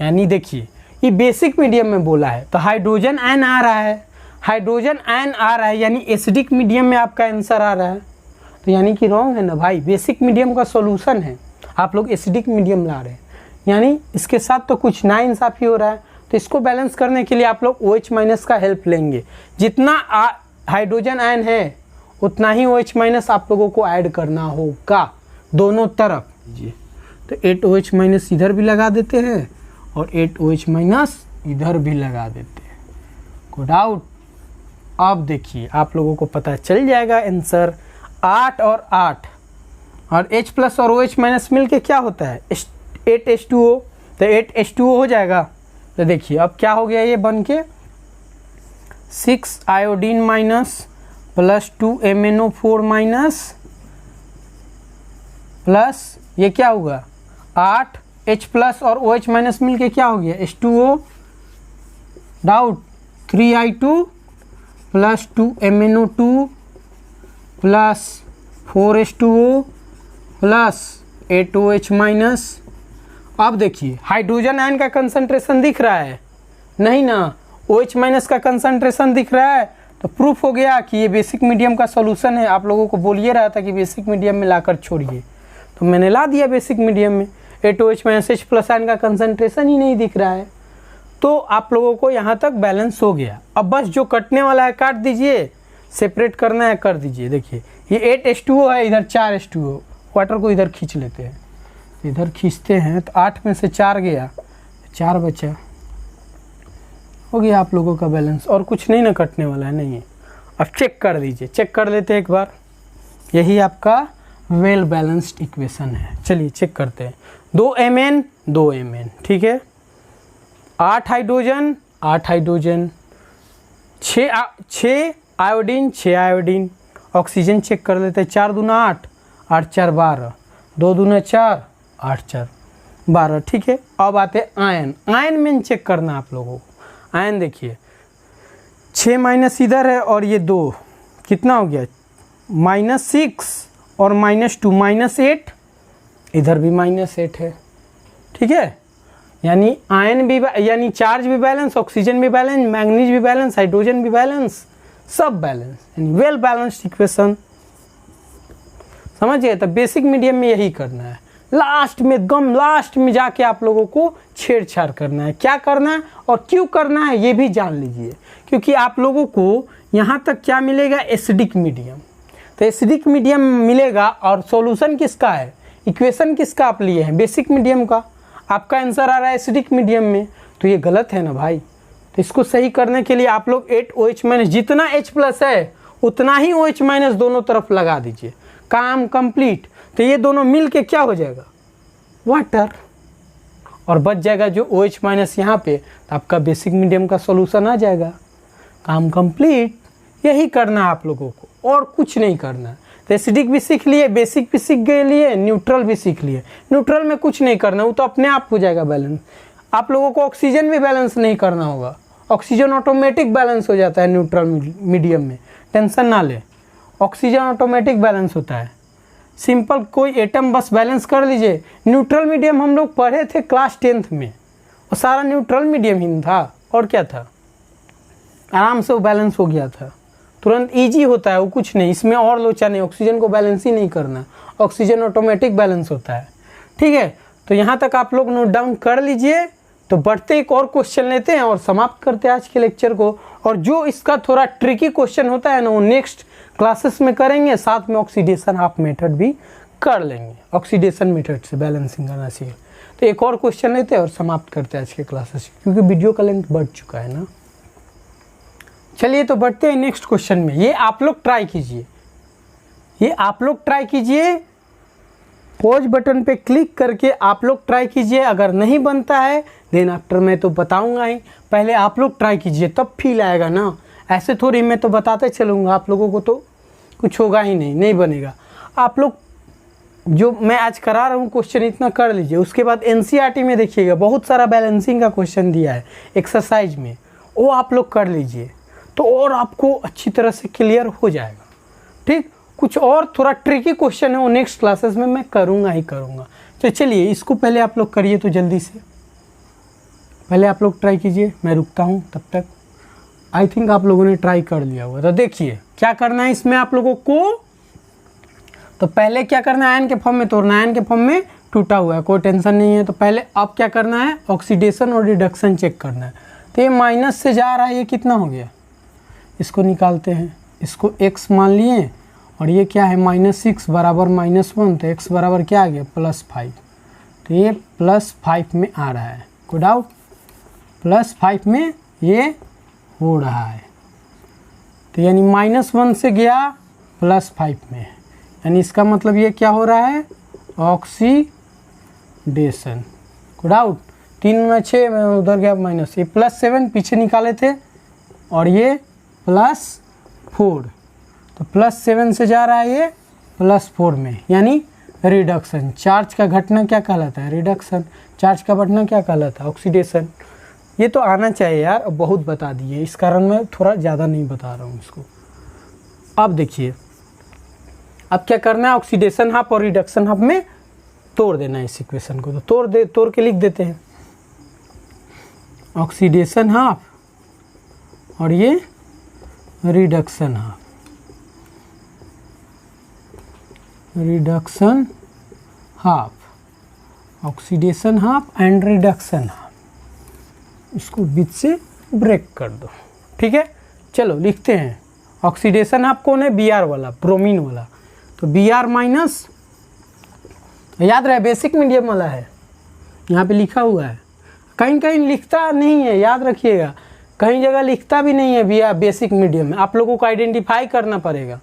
यानी देखिए ये बेसिक मीडियम में बोला है, तो हाइड्रोजन आयन आ रहा है, हाइड्रोजन आयन आ रहा है, यानी एसिडिक मीडियम में आपका आंसर आ रहा है, तो यानी कि रॉन्ग है ना भाई। बेसिक मीडियम का सॉल्यूशन है, आप लोग एसिडिक मीडियम ला रहे हैं, यानी इसके साथ तो कुछ नाइंसाफ़ी हो रहा है। तो इसको बैलेंस करने के लिए आप लोग OH माइनस का हेल्प लेंगे। जितना हाइड्रोजन आयन है उतना ही OH माइनस आप लोगों को ऐड करना होगा दोनों तरफ। तो 8OH माइनस इधर भी लगा देते हैं और 8OH माइनस इधर भी लगा देते हैं, गुड आउट। अब देखिए आप लोगों को पता चल जाएगा आंसर 8 और 8, और H प्लस और OH माइनस मिल के क्या होता है 8H2O, तो 8H2O हो जाएगा। तो देखिए अब क्या हो गया, ये बन के 6 iodine minus plus 2 MnO4 minus plus ये क्या होगा 8 H प्लस और OH माइनस मिलके क्या हो गया H2O doubt 3I2 plus 2 MnO2 plus 4H2O plus 8OH minus. अब देखिए हाइड्रोजन आयन का कंसंट्रेशन दिख रहा है नहीं ना, OH माइनस का कंसंट्रेशन दिख रहा है, तो प्रूफ हो गया कि ये बेसिक मीडियम का सॉल्यूशन है। आप लोगों को बोलिए रहा था कि बेसिक मीडियम में लाकर छोड़िए, तो मैंने ला दिया बेसिक मीडियम में। 8OH minus H plus ion का कंसंट्रेशन ही नहीं दिख रहा है, तो आप लोगों को यहाँ तक बैलेंस हो गया। अब बस जो कटने वाला है काट दीजिए, सेपरेट करना है कर दीजिए। देखिए ये 8H2O है, इधर 4H2O, वाटर को इधर खींच लेते हैं, इधर खींचते हैं तो 8 में से 4 गया, 4 बचा, हो गया आप लोगों का बैलेंस। और कुछ नहीं ना कटने वाला है, नहीं है। अब चेक कर दीजिए, चेक कर लेते हैं एक बार, यही आपका वेल बैलेंस्ड इक्वेशन है। चलिए चेक करते हैं। 2 Mn 2 Mn, ठीक है, 8 hydrogen 8 hydrogen, 6 iodine 6 iodine. Oxygen check कर लेते हैं। 4 दूना 8, 8 4 12, 2 दूना 4, 8 4 12, ठीक है। अब आते हैं आयन। आयन में चेक करना आप लोगों को। आयन देखिए 6 माइनस इधर है और ये 2, कितना हो गया -6 और -2 -8, इधर भी -8 है, ठीक है। यानी आयन भी, यानी चार्ज भी बैलेंस, ऑक्सीजन भी बैलेंस, मैंगनीज भी बैलेंस, हाइड्रोजन भी बैलेंस, सब बैलेंस, यानी वेल बैलेंस्ड इक्वेशन। समझिए, तो बेसिक मीडियम में यही करना है। लास्ट में, एकदम लास्ट में जाके आप लोगों को छेड़छाड़ करना है। क्या करना है और क्यों करना है ये भी जान लीजिए, क्योंकि आप लोगों को यहाँ तक क्या मिलेगा, एसिडिक मीडियम। तो एसिडिक मीडियम मिलेगा और सॉल्यूशन किसका है, इक्वेशन किसका आप लिए हैं, बेसिक मीडियम का। आपका आंसर आ रहा है एसिडिक मीडियम में, तो ये गलत है ना भाई। तो इसको सही करने के लिए आप लोग 8OH माइनस, जितना H प्लस है उतना ही OH माइनस दोनों तरफ लगा दीजिए, काम कंप्लीट। तो ये दोनों मिल के क्या हो जाएगा, वाटर, और बच जाएगा जो OH माइनस यहाँ पे, तो आपका बेसिक मीडियम का सॉल्यूशन आ जाएगा, काम कंप्लीट। यही करना है आप लोगों को, और कुछ नहीं करना। तो एसिडिक भी सीख लिए, बेसिक भी सीख गए लिए, न्यूट्रल भी सीख लिए। न्यूट्रल में कुछ नहीं करना, वो तो अपने आप हो जाएगा बैलेंस। आप लोगों को ऑक्सीजन भी बैलेंस नहीं करना होगा, ऑक्सीजन ऑटोमेटिक बैलेंस हो जाता है न्यूट्रल मीडियम में, टेंशन ना ले, ऑक्सीजन ऑटोमेटिक बैलेंस होता है। सिंपल कोई एटम बस बैलेंस कर लीजिए। न्यूट्रल मीडियम हम लोग पढ़े थे क्लास 10th में, और सारा न्यूट्रल मीडियम ही था, और क्या था, आराम से वो बैलेंस हो गया था, तुरंत इजी होता है वो, कुछ नहीं इसमें और लोचा नहीं। ऑक्सीजन को बैलेंस ही नहीं करना, ऑक्सीजन ऑटोमेटिक बैलेंस होता है, ठीक है। तो यहाँ तक आप लोग नोट डाउन कर लीजिए। तो बढ़ते एक और क्वेश्चन लेते हैं और समाप्त करते हैं आज के लेक्चर को। और जो इसका थोड़ा ट्रिकी क्वेश्चन होता है ना, वो नेक्स्ट क्लासेस में करेंगे, साथ में ऑक्सीडेशन आप मेथड भी कर लेंगे, ऑक्सीडेशन मेथड से बैलेंसिंग करना सीखे। तो एक और क्वेश्चन लेते हैं और समाप्त करते हैं आज के क्लासेस, क्योंकि वीडियो का लेंथ बढ़ चुका है ना। चलिए तो बढ़ते हैं नेक्स्ट क्वेश्चन में। ये आप लोग ट्राई कीजिए, ये आप लोग ट्राई कीजिए, पॉज बटन पे क्लिक करके आप लोग ट्राई कीजिए। अगर नहीं बनता है देन आफ्टर मैं तो बताऊंगा ही, पहले आप लोग ट्राई कीजिए तब फील आएगा ना। ऐसे थोड़ी मैं तो बताते चलूँगा, आप लोगों को तो कुछ होगा ही नहीं, नहीं बनेगा। आप लोग जो मैं आज करा रहा हूँ क्वेश्चन इतना कर लीजिए, उसके बाद NCERT में देखिएगा बहुत सारा बैलेंसिंग का क्वेश्चन दिया है एक्सरसाइज में, वो आप लोग कर लीजिए तो और आपको अच्छी तरह से क्लियर हो जाएगा, ठीक। कुछ और थोड़ा ट्रिकी क्वेश्चन है वो नेक्स्ट क्लासेस में मैं करूँगा ही करूँगा। तो चलिए इसको पहले आप लोग करिए, तो जल्दी से पहले आप लोग ट्राई कीजिए, मैं रुकता हूँ तब तक। आई थिंक आप लोगों ने ट्राई कर लिया होगा। तो देखिए क्या करना है इसमें आप लोगों को, तो पहले क्या करना है, आयन के फॉर्म में तोड़ना है। आयन के फॉर्म में टूटा हुआ है, कोई टेंशन नहीं है। तो पहले अब क्या करना है, ऑक्सीडेशन और रिडक्शन चेक करना है। तो ये माइनस से जा रहा है, ये कितना हो गया, इसको निकालते हैं, इसको x मान लिए, और ये क्या है -6 बराबर -1, तो x बराबर क्या आ गया +5। तो ये +5 में आ रहा है, कोई डाउट, +5 में ये हो रहा है। तो यानी -1 से गया +5 में, यानी इसका मतलब ये क्या हो रहा है, ऑक्सीडेशन। कोई डाउट, 3 × 6 में उधर गया माइनस, ये +7 पीछे निकाले थे, और ये +4, तो +7 से जा रहा है ये +4 में, यानी रिडक्शन। चार्ज का घटना क्या कहलाता है? रिडक्शन। चार्ज का बढ़ना क्या कहलाता है? ऑक्सीडेशन। ये तो आना चाहिए यार, अब बहुत बता दिए, इस कारण मैं थोड़ा ज़्यादा नहीं बता रहा हूँ इसको। अब देखिए, अब क्या करना है, ऑक्सीडेशन हाफ और रिडक्शन हाफ में तोड़ देना है इस इक्वेशन को। तो तोड़ के लिख देते हैं, ऑक्सीडेशन हाफ और ये reduction half, reduction half, oxidation half and reduction half. इसको बीच से ब्रेक कर दो, ठीक है। चलो लिखते हैं, ऑक्सीडेशन हाफ कौन है? Br वाला, ब्रोमीन वाला। तो Br माइनस, याद रहे बेसिक मीडियम वाला है, यहाँ पे लिखा हुआ है, कहीं कहीं लिखता नहीं है, याद रखिएगा, कहीं जगह लिखता भी नहीं है Br बेसिक मीडियम में, आप लोगों को आइडेंटिफाई करना पड़ेगा,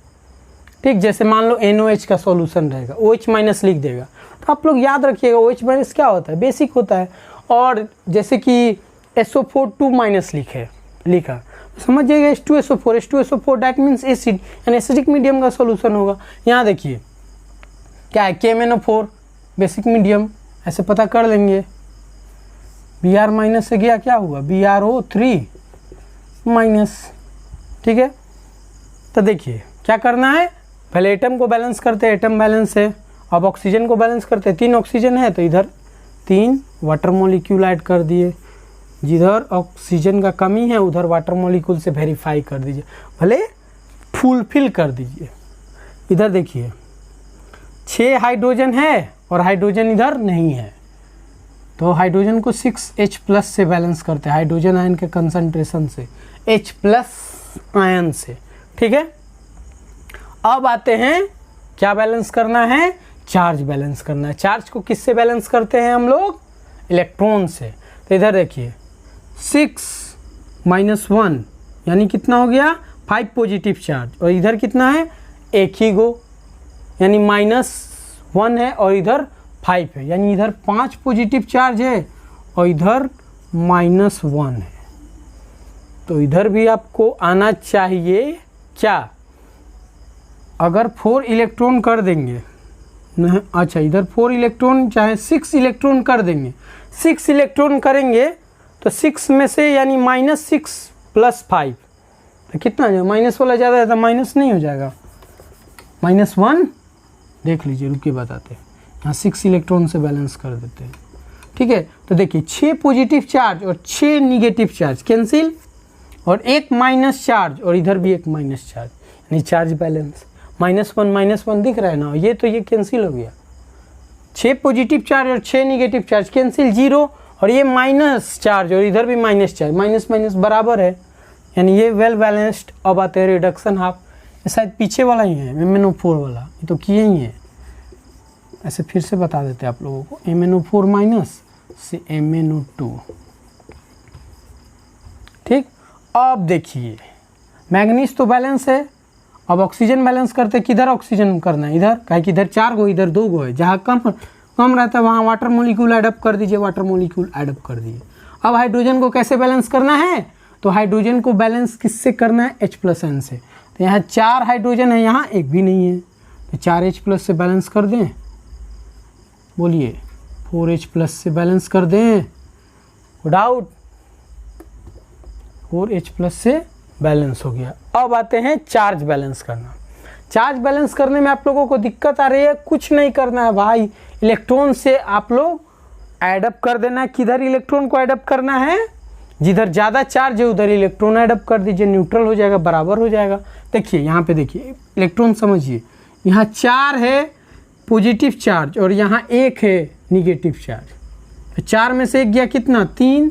ठीक। जैसे मान लो NOH का सॉल्यूशन रहेगा, OH माइनस लिख देगा, तो आप लोग याद रखिएगा OH माइनस क्या होता है? बेसिक होता है। और जैसे कि SO4 2 माइनस लिखा, समझ जाइएगा H2SO4 दैट मीन्स एसिड, यानी एसिडिक मीडियम का सॉल्यूशन होगा। यहाँ देखिए क्या है, KMnO4 बेसिक मीडियम, ऐसे पता कर लेंगे। Br माइनस से गया क्या हुआ? BrO3 माइनस, ठीक है। तो देखिए क्या करना है, पहले एटम को बैलेंस करते हैं, एटम बैलेंस है। अब ऑक्सीजन को बैलेंस करते हैं, 3 ऑक्सीजन है तो इधर 3 वाटर मॉलिक्यूल ऐड कर दिए, जिधर ऑक्सीजन का कमी है उधर वाटर मॉलिक्यूल से वेरीफाई कर दीजिए, भले फुलफिल कर दीजिए। इधर देखिए 6 हाइड्रोजन है और हाइड्रोजन इधर नहीं है, तो हाइड्रोजन को 6H+ से बैलेंस करते हैं, हाइड्रोजन आयन के कंसंट्रेशन से, H+ आयन से, ठीक है। अब आते हैं क्या बैलेंस करना है? चार्ज बैलेंस करना है। चार्ज को किससे बैलेंस करते हैं हम लोग? इलेक्ट्रॉन से। तो इधर देखिए 6 - 1 यानी कितना हो गया? 5 पॉजिटिव चार्ज, और इधर कितना है? एक ही गो, यानी -1 है और इधर 5 है, यानी इधर 5 पॉजिटिव चार्ज है और इधर -1 है। तो इधर भी आपको आना चाहिए क्या? अगर 4 इलेक्ट्रॉन कर देंगे, अच्छा इधर 4 इलेक्ट्रॉन चाहे 6 इलेक्ट्रॉन कर देंगे, 6 इलेक्ट्रॉन करेंगे तो 6 में से यानी -6 + 5 तो कितना हो जाएगा? माइनस वाला ज़्यादा है तो माइनस नहीं हो जाएगा, -1 देख लीजिए, रुकिए बताते हैं। यहाँ 6 इलेक्ट्रॉन से बैलेंस कर देते हैं, ठीक है। तो देखिए 6 पॉजिटिव चार्ज और 6 निगेटिव चार्ज कैंसिल, और 1 माइनस चार्ज और इधर भी 1 माइनस चार्ज, यानी चार्ज बैलेंस। -1 दिख रहा है ना, ये तो ये कैंसिल हो गया। 6 पॉजिटिव चार्ज और 6 निगेटिव चार्ज कैंसिल, 0, और ये माइनस चार्ज और इधर भी माइनस चार्ज, माइनस बराबर है, यानी ये वेल बैलेंस्ड। अब आते हैं रिडक्शन हाफ, ये शायद पीछे वाला ही है, MnO4 वाला, ये तो किए ही है। ऐसे फिर से बता देते हैं आप लोगों को, MnO4 माइनस से MnO2, ठीक। अब देखिए मैग्नीज तो बैलेंस है, अब ऑक्सीजन बैलेंस करते, किधर ऑक्सीजन करना है? इधर, काहे कि इधर 4 गो इधर 2 गो है, जहाँ कम रहता है वहाँ वाटर मॉलिक्यूल एडअप कर दीजिए, वाटर मॉलिक्यूल एडअप कर दीजिए। अब हाइड्रोजन को कैसे बैलेंस करना है? तो हाइड्रोजन को बैलेंस किससे करना है? H+N से। तो यहाँ 4 हाइड्रोजन है, यहाँ एक भी नहीं है, तो 4H+ से बैलेंस कर दें, बोलिए 4H+ से बैलेंस कर दें, डाउट 4H+ से बैलेंस हो गया। अब आते हैं चार्ज बैलेंस करना। चार्ज बैलेंस करने में आप लोगों को दिक्कत आ रही है, कुछ नहीं करना है भाई, इलेक्ट्रॉन से आप लोग एडअप कर देना है। किधर इलेक्ट्रॉन को एडअप करना है? जिधर ज़्यादा चार्ज है उधर इलेक्ट्रॉन एडअप कर दीजिए, न्यूट्रल हो जाएगा, बराबर हो जाएगा। देखिए यहाँ पे देखिए इलेक्ट्रॉन समझिए, यहाँ 4 है पॉजिटिव चार्ज और यहाँ 1 है निगेटिव चार्ज, तो 4 में से 1 गया कितना? 3,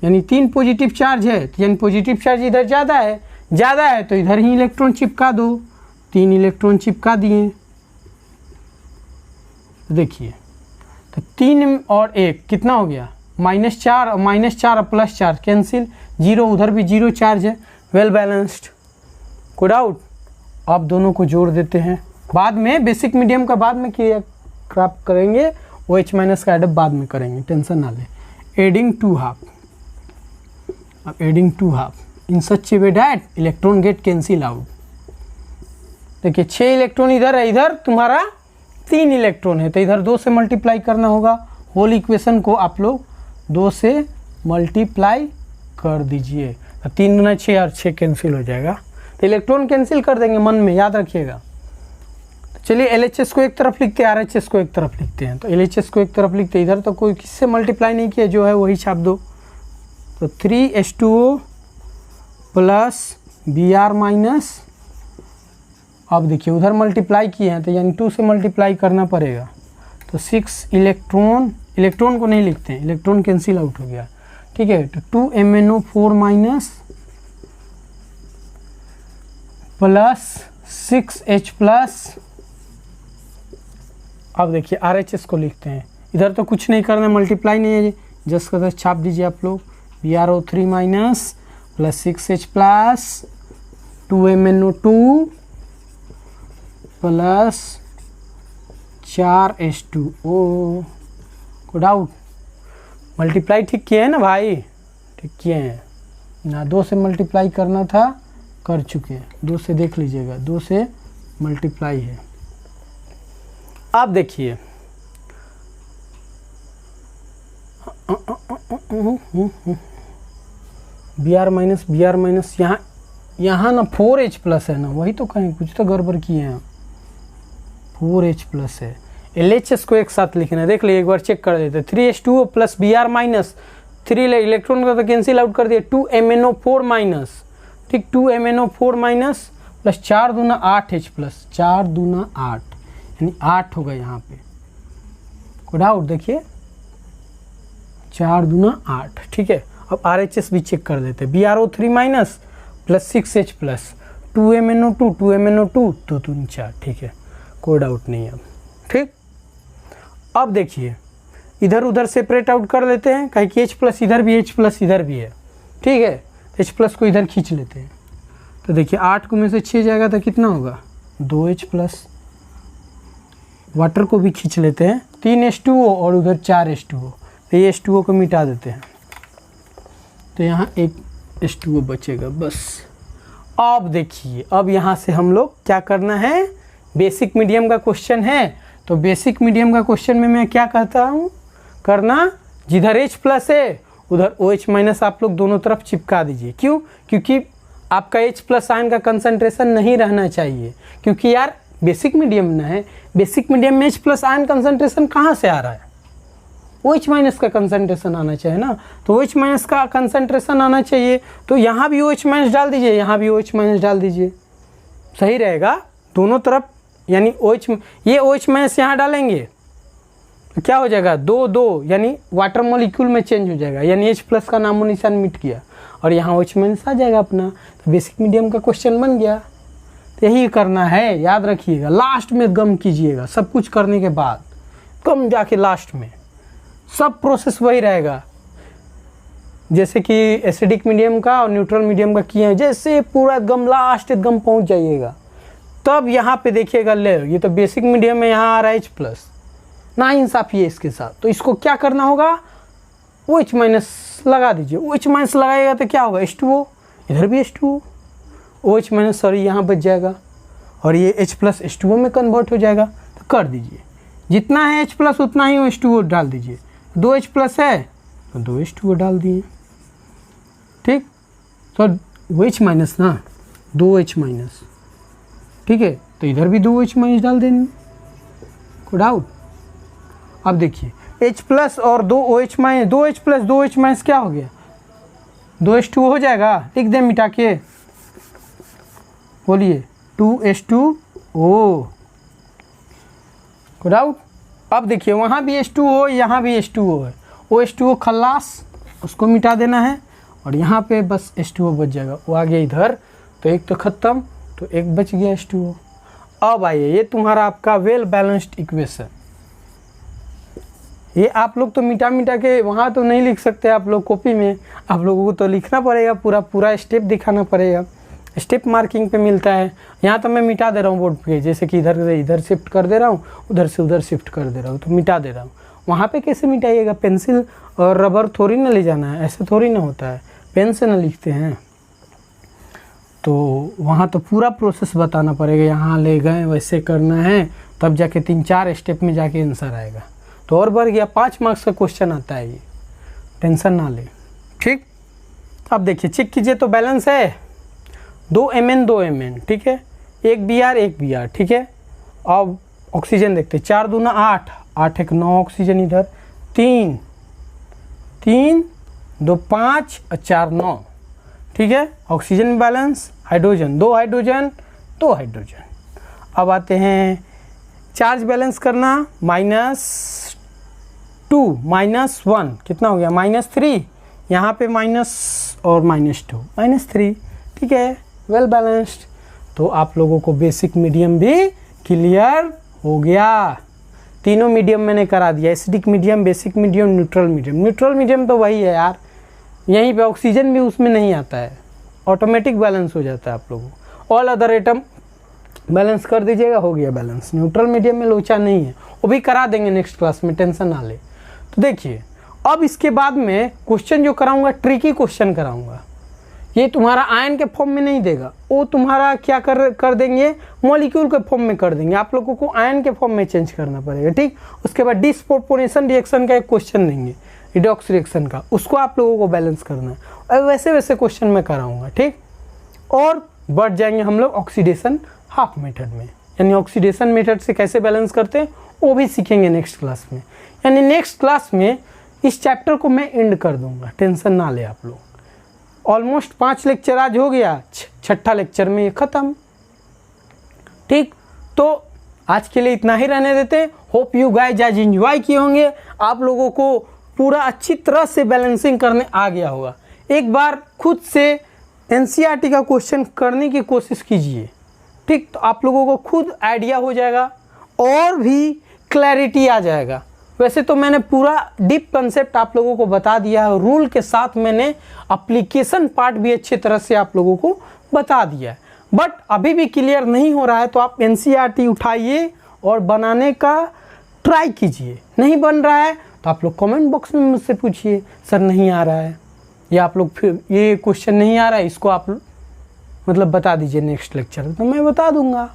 यानी 3 पॉजिटिव चार्ज है, तो यानी पॉजिटिव चार्ज इधर ज़्यादा है तो इधर ही इलेक्ट्रॉन चिपका दो, 3 इलेक्ट्रॉन चिपका दिए। देखिए तो 3 और 1 कितना हो गया? -4 और -4 और +4 कैंसिल, 0 उधर भी 0 चार्ज है, वेल बैलेंस्ड, कोई डाउट? अब दोनों को जोड़ देते हैं, बाद में बेसिक मीडियम का बाद में क्रिया प्राप्त करेंगे, OH- का एडअप बाद में करेंगे, टेंशन ना ले। एडिंग 2 हाफ, अब adding 2 half in such a way that electron get cancel out. देखिए 6 इलेक्ट्रॉन इधर है, इधर तुम्हारा 3 इलेक्ट्रॉन है, तो इधर 2 से मल्टीप्लाई करना होगा। होल इक्वेशन को आप लोग 2 से मल्टीप्लाई कर दीजिए, 3 गुना 6 और 6 कैंसिल हो जाएगा, तो इलेक्ट्रॉन कैंसिल कर देंगे, मन में याद रखिएगा। चलिए LHS को एक तरफ लिखते हैं, RHS को एक तरफ लिखते हैं। तो LHS को एक तरफ लिखते हैं, इधर तो कोई किससे मल्टीप्लाई नहीं किया, जो है वही छाप दो। तो 3H2O प्लस Br माइनस, अब देखिए उधर मल्टीप्लाई किए हैं तो यानी 2 से मल्टीप्लाई करना पड़ेगा, तो 6 इलेक्ट्रॉन को नहीं लिखते हैं, इलेक्ट्रॉन कैंसिल आउट हो गया, ठीक है। तो 2MnO4 minus plus 6H plus, अब देखिए RHS को लिखते हैं, इधर तो कुछ नहीं करना, मल्टीप्लाई नहीं है, जस्ट का छाप दीजिए आप लोग। BrO3 minus plus 6H plus 2MnO2 plus 4H2O। को डाउट? मल्टीप्लाई ठीक किए हैं ना भाई? ठीक किए हैं ना, 2 से मल्टीप्लाई करना था, कर चुके हैं, 2 से देख लीजिएगा, 2 से मल्टीप्लाई है। अब देखिए Br माइनस यहाँ ना 4H प्लस है ना, वही तो कहीं कुछ तो गड़बड़ किए हैं, 4H प्लस है। LHS को एक साथ लिखना है, देख लीजिए एक बार चेक कर देते हैं। 3H2O plus Br minus, 3 electron को तो कैंसिल आउट कर दिए, 2MnO4 माइनस, ठीक, 2MnO4 माइनस प्लस 4 दूना 8H प्लस, 4 दूना 8 यानी 8 होगा यहाँ पे। को डाउट? देखिए 4 दूना 8, ठीक है। अब RHS भी चेक कर देते हैं। BrO3 minus plus 6H plus 2MnO2 तो 2 4, ठीक है, कोई डाउट नहीं है अब, ठीक। अब देखिए इधर उधर सेपरेट आउट कर लेते हैं, कहीं कि H प्लस इधर भी, H प्लस इधर भी है, ठीक है। H प्लस को इधर खींच लेते हैं, तो देखिए 8 को में से 6 जाएगा तो कितना होगा, 2H प्लस। वाटर को भी खींच लेते हैं, 3H2O और उधर 4H2O, तो ये H2O को मिटा देते हैं, तो यहाँ एक H2O बचेगा बस। अब देखिए अब यहाँ से हम लोग क्या करना है, बेसिक मीडियम का क्वेश्चन है, तो बेसिक मीडियम का क्वेश्चन में मैं क्या कहता हूँ करना, जिधर H प्लस है उधर OH माइनस आप लोग दोनों तरफ चिपका दीजिए। क्यों? क्योंकि आपका H प्लस आयन का कंसंट्रेशन नहीं रहना चाहिए, क्योंकि यार बेसिक मीडियम ना है, बेसिक मीडियम में H प्लस आयन कंसंट्रेशन कहाँ से आ रहा है, OH माइनस का कंसंट्रेशन आना चाहिए ना, तो OH माइनस का कंसंट्रेशन आना चाहिए, तो यहाँ भी OH माइनस डाल दीजिए, यहाँ भी OH माइनस डाल दीजिए, सही रहेगा दोनों तरफ। यानी OH, ये OH माइनस यहाँ डालेंगे तो क्या हो जाएगा, 2 2 यानी वाटर मॉलिक्यूल में चेंज हो जाएगा, यानी H प्लस का नामो निशान मिट गया और यहाँ OH माइनस आ जाएगा अपना, तो बेसिक मीडियम का क्वेश्चन बन गया। तो यही करना है, याद रखिएगा, लास्ट में गम कीजिएगा, सब कुछ करने के बाद गम जाके लास्ट में, सब प्रोसेस वही रहेगा जैसे कि एसिडिक मीडियम का और न्यूट्रल मीडियम का किए हैं, जैसे पूरा गम लास्ट एकदम पहुंच जाइएगा। तब यहाँ पे देखिएगा, ले ये तो बेसिक मीडियम में यहाँ आ रहा है H प्लस, ना इंसाफी है इसके साथ, तो इसको क्या करना होगा, OH माइनस लगा दीजिए। OH माइनस लगाएगा तो क्या होगा, H2O, इधर भी H2O, OH माइनस सॉरी यहाँ बच जाएगा और ये H प्लस H2O में कन्वर्ट हो जाएगा। तो कर दीजिए, जितना है H प्लस उतना ही H2O डाल दीजिए, 2H प्लस है तो 2H2O डाल दिए, ठीक। तो OH माइनस ना, 2H माइनस, ठीक है, तो इधर भी 2H माइनस डाल देंगे, कोई डाउट। अब देखिए H प्लस और 2OH minus, 2H plus 2H minus क्या हो गया, 2H2O हो जाएगा, लिख दें मिटा के, बोलिए 2H2O, कोई डाउट। अब देखिए वहाँ भी H2O, यहाँ भी H2O है, OH2O खल्लास, उसको मिटा देना है और यहाँ पे बस H2O बच जाएगा, वो आ गया इधर, तो एक तो ख़त्म, तो एक बच गया H2O। अब आइए, ये तुम्हारा आपका वेल बैलेंस्ड इक्वेशन, ये आप लोग तो मिटा के वहाँ तो नहीं लिख सकते आप लोग कॉपी में, आप लोगों को तो लिखना पड़ेगा, पूरा स्टेप दिखाना पड़ेगा, स्टेप मार्किंग पे मिलता है। यहाँ तो मैं मिटा दे रहा हूँ बोर्ड पे, जैसे कि इधर से इधर शिफ्ट कर दे रहा हूँ, उधर से उधर शिफ्ट कर दे रहा हूँ, तो मिटा दे रहा हूँ। वहाँ पे कैसे मिटाइएगा, पेंसिल और रबर थोड़ी ना ले जाना है, ऐसे थोड़ी ना होता है, पेन से ना लिखते हैं, तो वहाँ तो पूरा प्रोसेस बताना पड़ेगा, यहाँ ले गए वैसे करना है, तब जाके 3-4 स्टेप में जाके आंसर आएगा। तो और बढ़ गया, 5 मार्क्स का क्वेश्चन आता है ये, टेंशन ना ले। ठीक, अब देखिए चेक कीजिए। तो बैलेंस है 2 Mn 2 Mn, ठीक है, 1 Br 1 Br, ठीक है। अब ऑक्सीजन देखते, 4 दूना 8, 8 1 9 ऑक्सीजन इधर, 3 3 2 5 और 4 9, ठीक है। Oxygen balance, hydrogen 2 hydrogen 2 hydrogen. अब आते हैं चार्ज बैलेंस करना, -2 -1 कितना हो गया, -3, यहाँ पे माइनस और -2 -3, ठीक है, वेल बैलेंस्ड। तो आप लोगों को बेसिक मीडियम भी क्लियर हो गया। तीनों मीडियम मैंने करा दिया, acidic medium, basic medium, neutral medium. Neutral medium तो वही है यार, यहीं पे ऑक्सीजन भी उसमें नहीं आता है, ऑटोमेटिक बैलेंस हो जाता है आप लोगों को। ऑल अदर आइटम बैलेंस कर दीजिएगा, हो गया बैलेंस। न्यूट्रल मीडियम में लोचा नहीं है, वो भी करा देंगे नेक्स्ट क्लास में, टेंशन ना ले। तो देखिए अब इसके बाद में क्वेश्चन जो कराऊंगा ट्रिकी क्वेश्चन कराऊंगा। ये तुम्हारा आयन के फॉर्म में नहीं देगा, वो तुम्हारा क्या कर देंगे, मॉलिक्यूल के फॉर्म में कर देंगे। आप लोगों को आयन के फॉर्म में चेंज करना पड़ेगा, ठीक। उसके बाद डिस्प्रोपोर्शनल रिएक्शन का एक क्वेश्चन देंगे, रिडॉक्स रिएक्शन का, उसको आप लोगों को बैलेंस करना है। और वैसे वैसे क्वेश्चन मैं कराऊंगा, ठीक। और बढ़ जाएंगे हम लोग ऑक्सीडेशन हाफ मेथड में, यानी ऑक्सीडेशन मेथड से कैसे बैलेंस करते हैं वो भी सीखेंगे नेक्स्ट क्लास में। यानी नेक्स्ट क्लास में इस चैप्टर को मैं एंड कर दूंगा, टेंशन ना ले आप लोग। ऑलमोस्ट 5 लेक्चर आज हो गया, 6ठा लेक्चर में ये ख़त्म, ठीक। तो आज के लिए इतना ही रहने देते। होप यू गाइज आज एंजॉय किए होंगे, आप लोगों को पूरा अच्छी तरह से बैलेंसिंग करने आ गया होगा। एक बार खुद से एनसीईआरटी का क्वेश्चन करने की कोशिश कीजिए, ठीक। तो आप लोगों को खुद आइडिया हो जाएगा और भी क्लैरिटी आ जाएगा। वैसे तो मैंने पूरा डीप कंसेप्ट आप लोगों को बता दिया है, रूल के साथ मैंने एप्लीकेशन पार्ट भी अच्छी तरह से आप लोगों को बता दिया है। बट अभी भी क्लियर नहीं हो रहा है तो आप एनसीईआरटी उठाइए और बनाने का ट्राई कीजिए। नहीं बन रहा है तो आप लोग कमेंट बॉक्स में मुझसे पूछिए, सर नहीं आ रहा है, या आप लोग फिर ये क्वेश्चन नहीं आ रहा है, इसको आप मतलब बता दीजिए नेक्स्ट लेक्चर में, तो मैं बता दूंगा।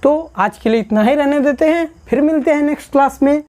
तो आज के लिए इतना ही रहने देते हैं, फिर मिलते हैं नेक्स्ट क्लास में।